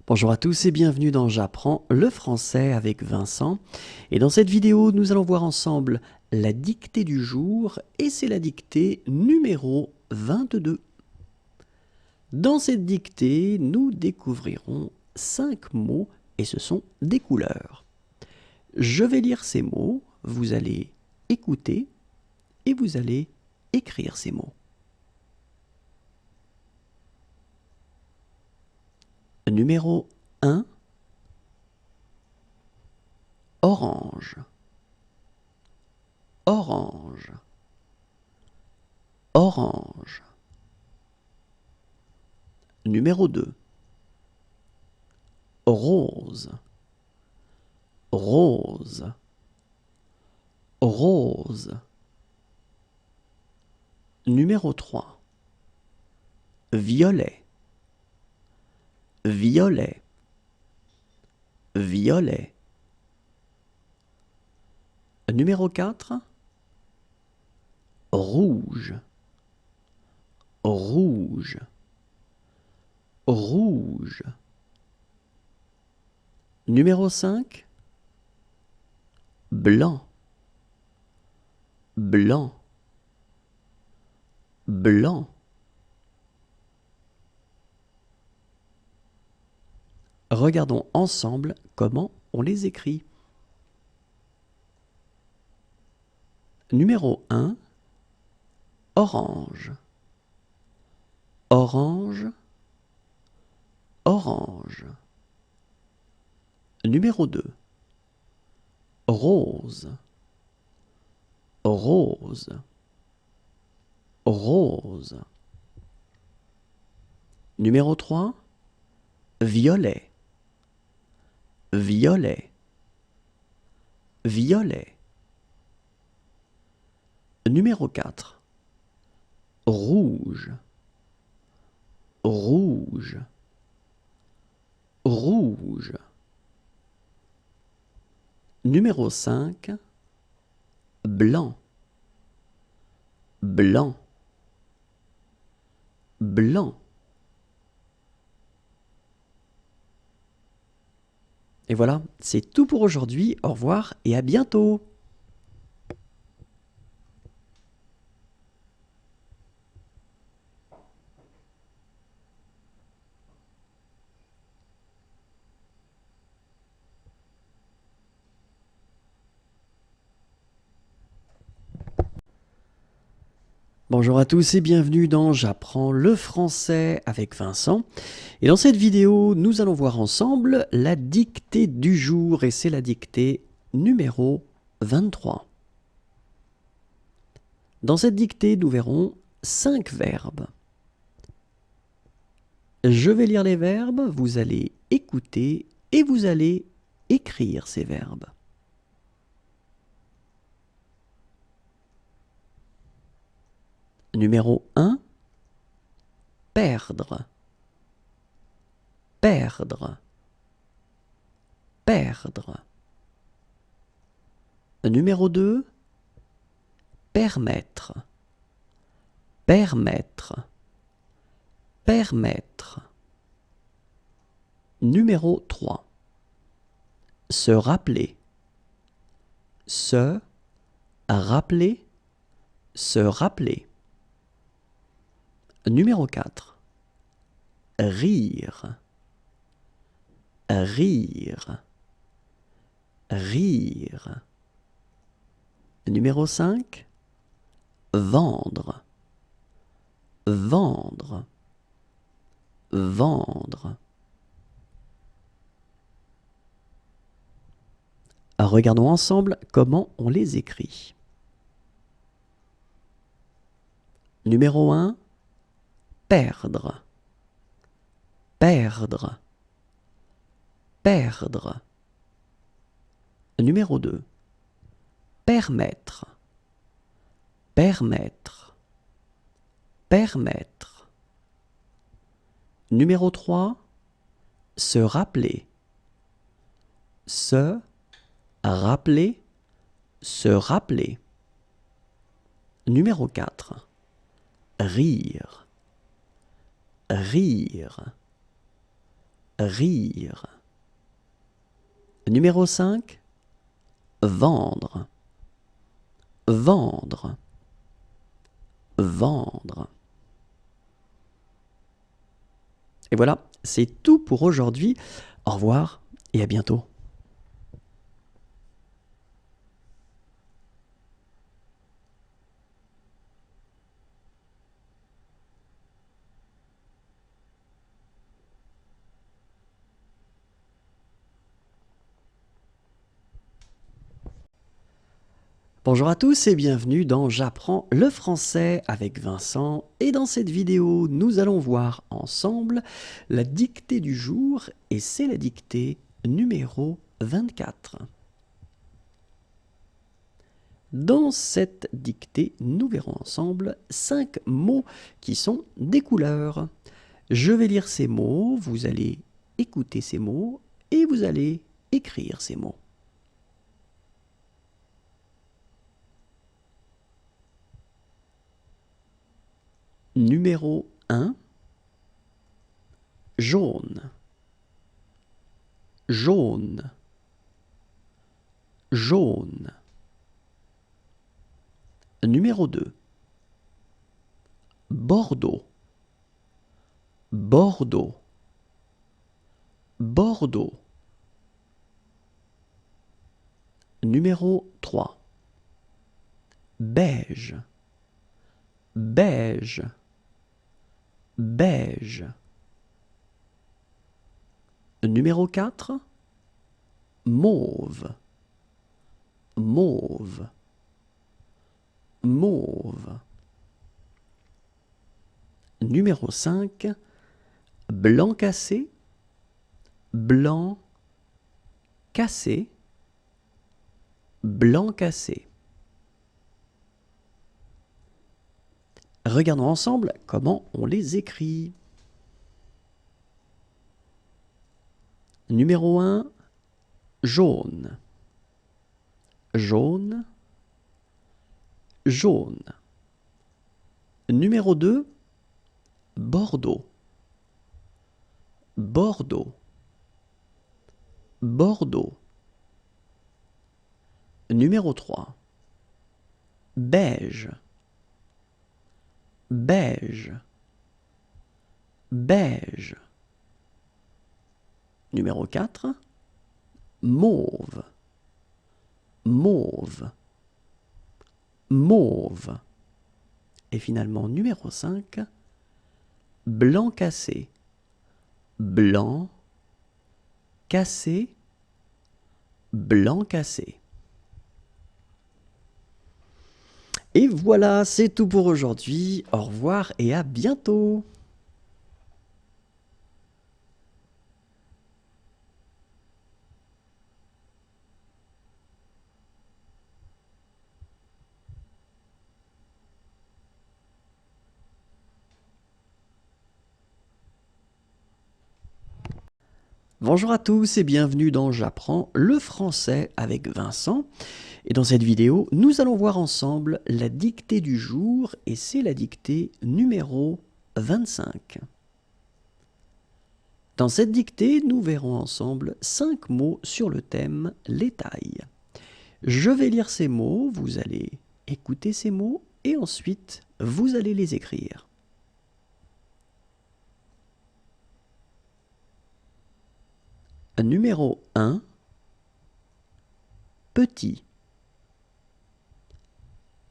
Bonjour à tous et bienvenue dans J'apprends le français avec Vincent. Et dans cette vidéo, nous allons voir ensemble la dictée du jour et c'est la dictée numéro 22. Dans cette dictée, nous découvrirons 5 mots et ce sont des couleurs. Je vais lire ces mots, vous allez écouter et vous allez écrire ces mots. Numéro 1, orange, orange, orange. Numéro 2, rose, rose, rose. Numéro 3, violet, violet, violet. Numéro 4, rouge, rouge, rouge. Numéro 5, blanc, blanc, blanc. Regardons ensemble comment on les écrit. Numéro 1, orange, orange, orange. Numéro 2, rose, rose, rose. Numéro 3, violet, violet, violet. Numéro 4, rouge, rouge, rouge. Numéro 5, blanc, blanc, blanc. Et voilà, c'est tout pour aujourd'hui. Au revoir et à bientôt. Bonjour à tous et bienvenue dans J'apprends le français avec Vincent. Et dans cette vidéo, nous allons voir ensemble la dictée du jour et c'est la dictée numéro 23. Dans cette dictée, nous verrons 5 verbes. Je vais lire les verbes, vous allez écouter et vous allez écrire ces verbes. Numéro 1, perdre, perdre, perdre. Numéro 2, permettre, permettre, permettre. Numéro 3, se rappeler, se rappeler, se rappeler. Numéro 4, rire, rire, rire. Numéro 5, vendre, vendre, vendre. Regardons ensemble comment on les écrit. Numéro 1, perdre, perdre, perdre. Numéro 2. Permettre. Permettre. Permettre. Numéro 3. Se rappeler. Se rappeler. Se rappeler. Numéro 4. Rire. Rire. Rire. Numéro 5. Vendre. Vendre. Vendre. Et voilà, c'est tout pour aujourd'hui. Au revoir et à bientôt. Bonjour à tous et bienvenue dans J'apprends le français avec Vincent, et dans cette vidéo nous allons voir ensemble la dictée du jour, et c'est la dictée numéro 24. Dans cette dictée, nous verrons ensemble 5 mots qui sont des couleurs. Je vais lire ces mots, vous allez écouter ces mots et vous allez écrire ces mots. Numéro 1, jaune, jaune, jaune. Numéro 2, Bordeaux, Bordeaux, Bordeaux. Numéro 3, beige, beige, beige. Numéro 4, mauve, mauve, mauve. Numéro 5, blanc cassé, blanc cassé, blanc cassé. Regardons ensemble comment on les écrit. Numéro 1, jaune, jaune, jaune. Numéro 2, Bordeaux, Bordeaux, Bordeaux. Numéro 3, beige, beige, beige. Numéro 4, mauve, mauve, mauve. Et finalement, numéro 5, blanc cassé, blanc cassé, blanc cassé. Et voilà, c'est tout pour aujourd'hui. Au revoir et à bientôt. Bonjour à tous et bienvenue dans J'apprends le français avec Vincent. Et dans cette vidéo, nous allons voir ensemble la dictée du jour, et c'est la dictée numéro 25. Dans cette dictée, nous verrons ensemble 5 mots sur le thème les tailles. Je vais lire ces mots, vous allez écouter ces mots et ensuite vous allez les écrire. Numéro 1, petit,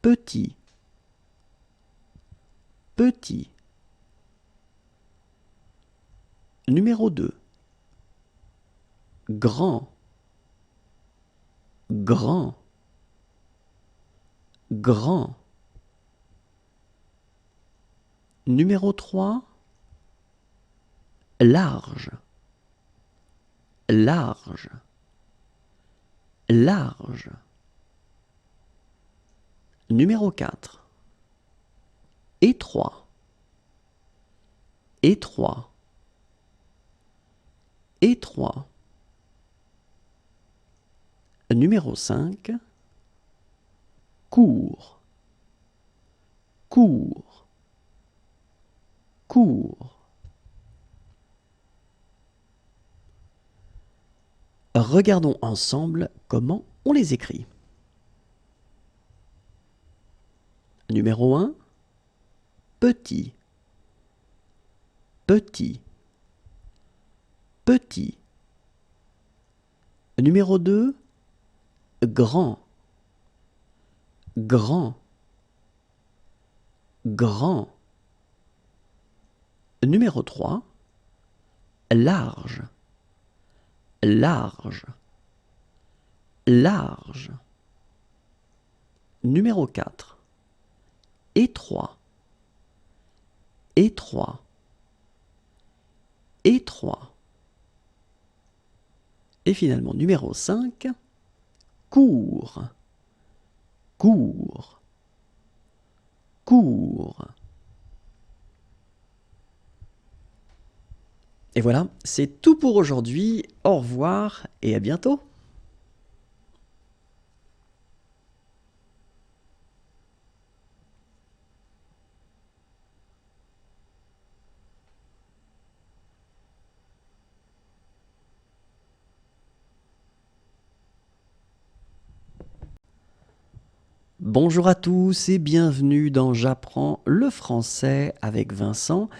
petit, petit. Numéro 2, grand, grand, grand. Numéro 3, large, large, large. Numéro 4. Étroit, étroit, étroit. Numéro 5. Court, court, court. Regardons ensemble comment on les écrit. Numéro 1. Petit, petit, petit. Numéro 2. Grand, grand, grand. Numéro 3. Large, large, large. Numéro 4. Étroit, étroit, étroit. Et finalement, numéro 5. Court, court, court. Et voilà, c'est tout pour aujourd'hui. Au revoir et à bientôt. Bonjour à tous et bienvenue dans J'apprends le français avec Vincent.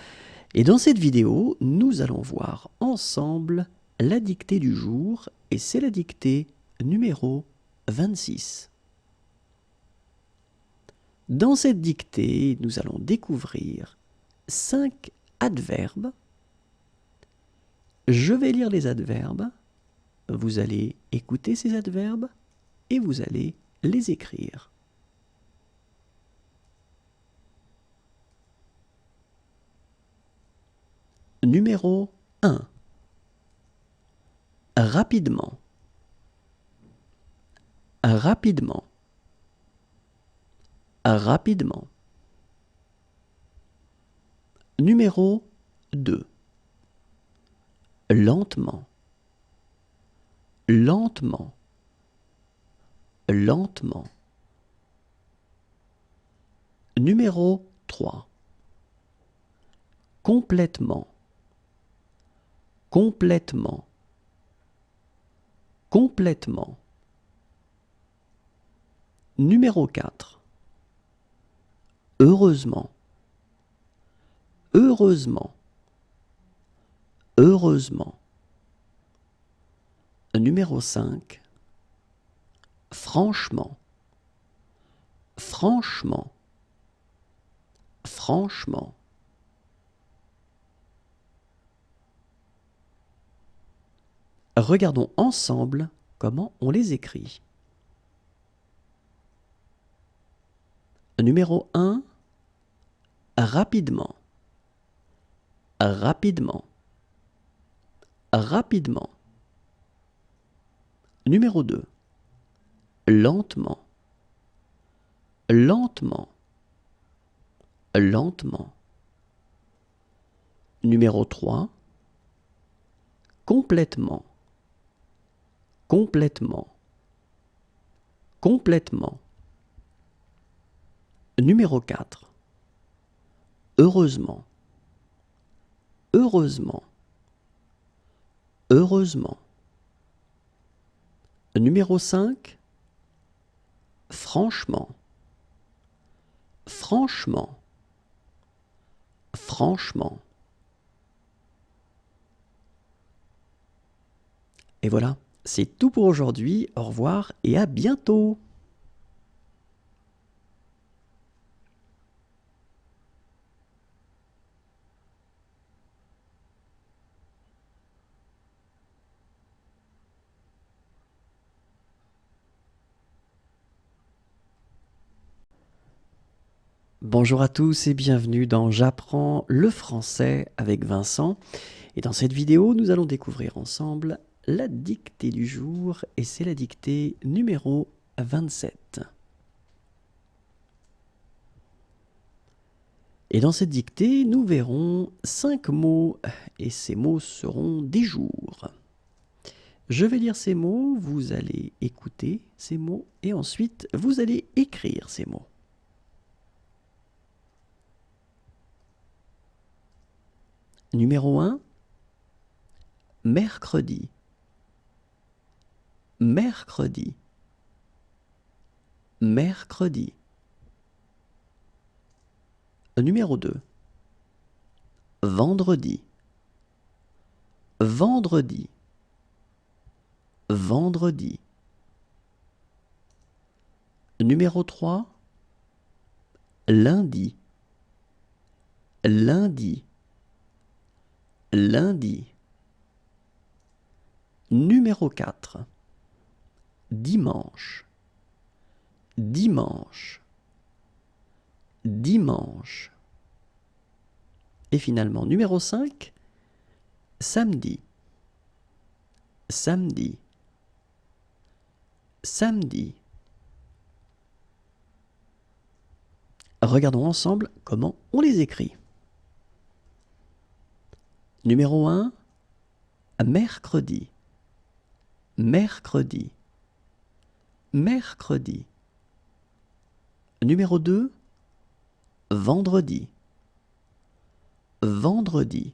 Et dans cette vidéo, nous allons voir ensemble la dictée du jour et c'est la dictée numéro 26. Dans cette dictée, nous allons découvrir 5 adverbes. Je vais lire les adverbes, vous allez écouter ces adverbes et vous allez les écrire. Numéro 1. Rapidement. Rapidement. Rapidement. Numéro 2. Lentement. Lentement. Lentement. Numéro 3. Complètement. Complètement. Complètement. Numéro 4. Heureusement. Heureusement. Heureusement. Numéro 5. Franchement. Franchement. Franchement. Regardons ensemble comment on les écrit. Numéro 1. Rapidement. Rapidement. Rapidement. Numéro 2. Lentement. Lentement. Lentement. Numéro 3. Complètement. Complètement. Complètement. Numéro 4. Heureusement. Heureusement. Heureusement. Numéro 5. Franchement. Franchement. Franchement. Et voilà, c'est tout pour aujourd'hui. Au revoir et à bientôt. Bonjour à tous et bienvenue dans J'apprends le français avec Vincent. Et dans cette vidéo, nous allons découvrir ensemble la dictée du jour et c'est la dictée numéro 27. Et dans cette dictée, nous verrons 5 mots et ces mots seront des jours. Je vais lire ces mots, vous allez écouter ces mots et ensuite vous allez écrire ces mots. Numéro 1, mercredi. Mercredi. Mercredi. Numéro 2, vendredi. Vendredi. Vendredi. Numéro 3, lundi. Lundi. Lundi. Numéro 4, dimanche. Dimanche. Dimanche. Et finalement, numéro 5, samedi. Samedi. Samedi. Regardons ensemble comment on les écrit. Numéro 1, mercredi. Mercredi. Mercredi. Numéro 2, vendredi. Vendredi.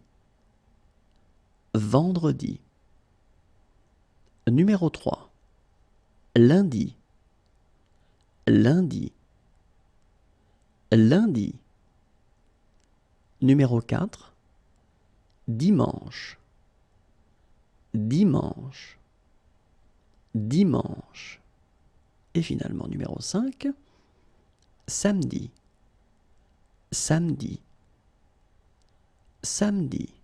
Vendredi. Numéro 3, lundi. Lundi. Lundi. Numéro 4, dimanche. Dimanche. Dimanche. Et finalement, numéro 5, samedi. Samedi. Samedi.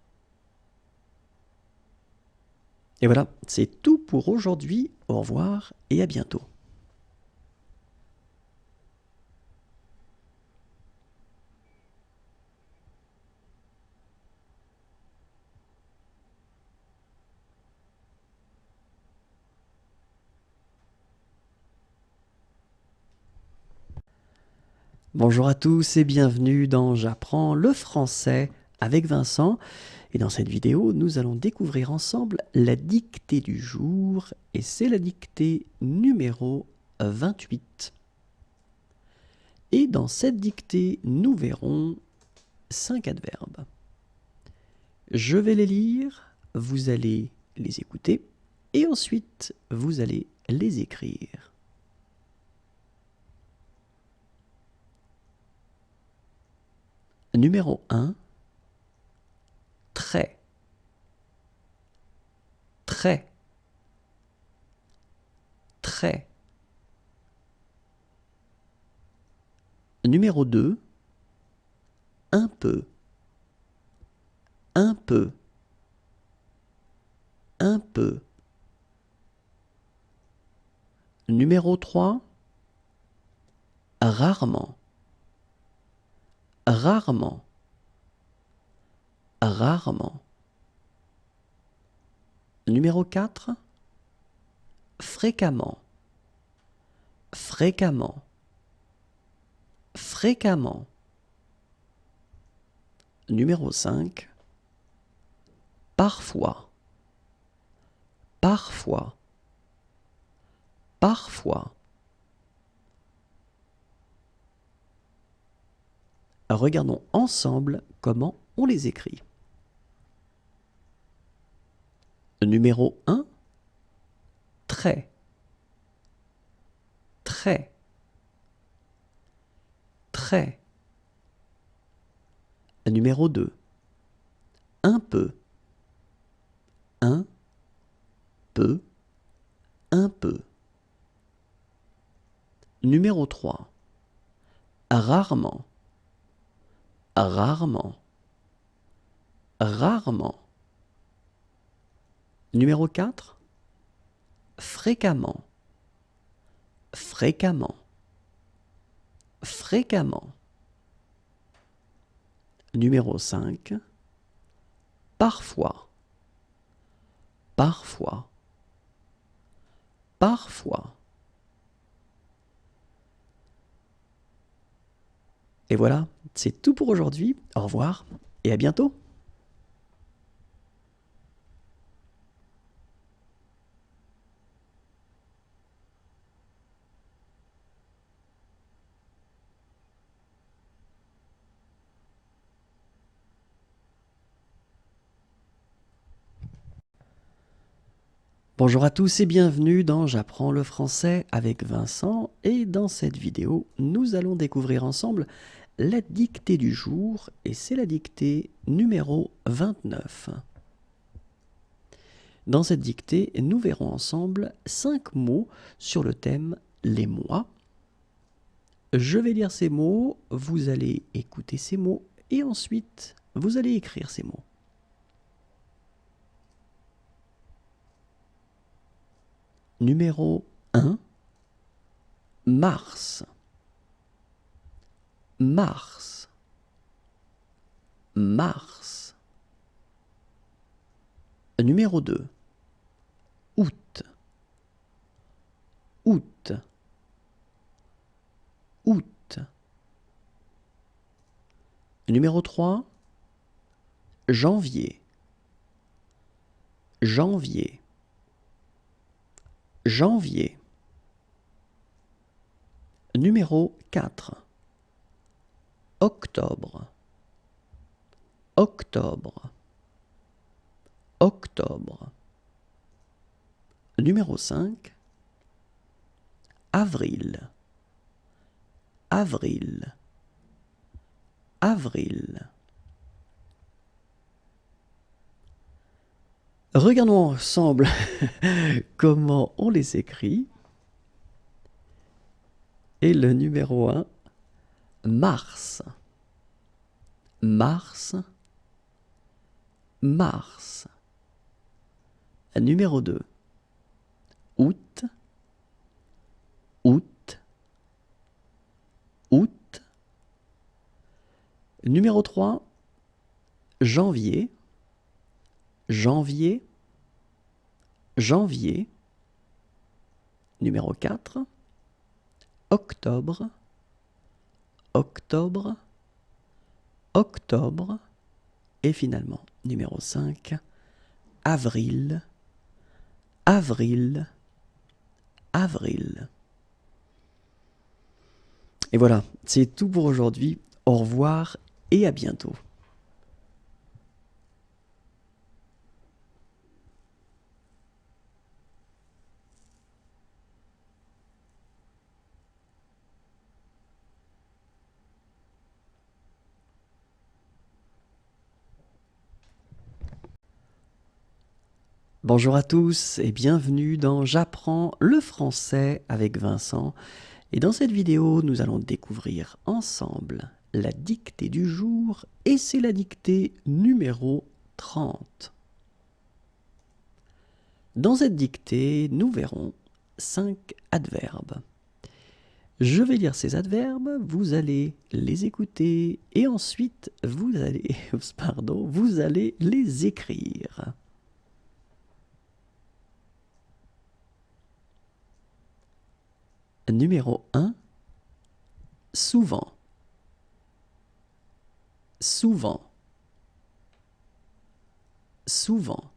Et voilà, c'est tout pour aujourd'hui. Au revoir et à bientôt. Bonjour à tous et bienvenue dans J'apprends le français avec Vincent. Et dans cette vidéo, nous allons découvrir ensemble la dictée du jour et c'est la dictée numéro 28. Et dans cette dictée, nous verrons 5 adverbes. Je vais les lire, vous allez les écouter et ensuite vous allez les écrire. Numéro 1, très. Très. Très. Numéro 2, un peu. Un peu. Un peu. Numéro 3, rarement. Rarement. Rarement. Numéro 4, fréquemment. Fréquemment. Fréquemment. Numéro 5, parfois. Parfois. Parfois. Regardons ensemble comment on les écrit. Numéro 1, très. Très. Très. Numéro 2, un peu. Un peu. Un peu. Numéro 3, rarement. Rarement. Rarement. Numéro 4, fréquemment. Fréquemment. Fréquemment. Numéro 5, parfois. Parfois. parfois. Et voilà, c'est tout pour aujourd'hui. Au revoir et à bientôt. Bonjour à tous et bienvenue dans J'apprends le français avec Vincent, et dans cette vidéo, nous allons découvrir ensemble la dictée du jour, et c'est la dictée numéro 29. Dans cette dictée, nous verrons ensemble 5 mots sur le thème les mois. Je vais lire ces mots, vous allez écouter ces mots, et ensuite, vous allez écrire ces mots. Numéro 1, mars. Mars. Mars. Numéro 2, août. Août. Août. Numéro 3, janvier. Janvier. Janvier. Numéro 4, octobre. Octobre. Octobre. Numéro 5, avril. Avril. Avril. Regardons ensemble comment on les écrit. Et le numéro 1, mars. Mars. Mars. Numéro 2, août. Août. Août. Numéro 3, janvier. Janvier. Janvier. Numéro 4, octobre. Octobre. Octobre. Et finalement, numéro 5, avril. Avril. Avril. Et voilà, c'est tout pour aujourd'hui. Au revoir et à bientôt. Bonjour à tous et bienvenue dans J'apprends le français avec Vincent. Et dans cette vidéo, nous allons découvrir ensemble la dictée du jour, et c'est la dictée numéro 30. Dans cette dictée, nous verrons 5 adverbes. Je vais lire ces adverbes, vous allez les écouter et ensuite vous allez, vous allez les écrire. Numéro 1, souvent. Souvent. Souvent.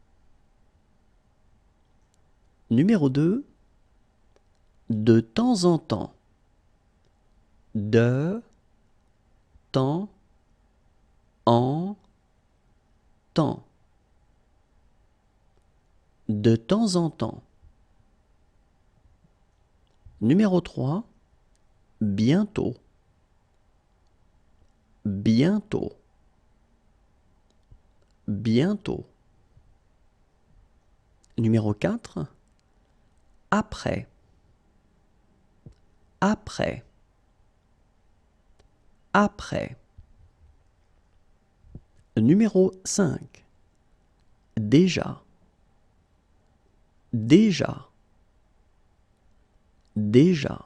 Numéro 2, de temps en temps. De temps en temps. De temps en temps. Numéro 3, bientôt. Bientôt. Bientôt. Numéro 4, après. Après. Après. Numéro 5, déjà. Déjà. Déjà.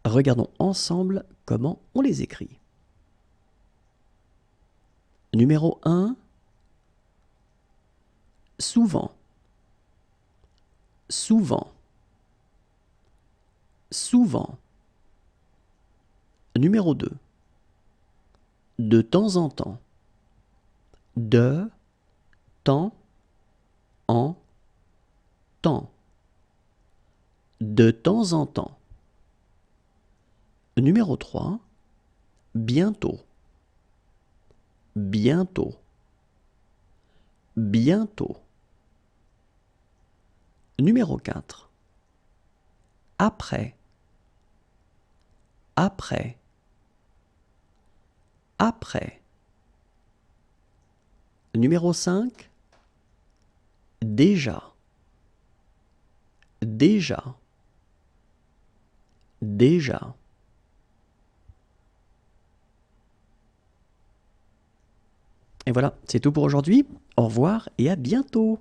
Regardons ensemble comment on les écrit. Numéro 1, souvent, souvent, souvent. Numéro 2. De temps en temps. De temps en temps. De temps en temps. Numéro 3. Bientôt. Bientôt. Bientôt. Numéro 4. Après. Après. Après. Numéro 5. Déjà. Déjà. Déjà. Et voilà, c'est tout pour aujourd'hui. Au revoir et à bientôt.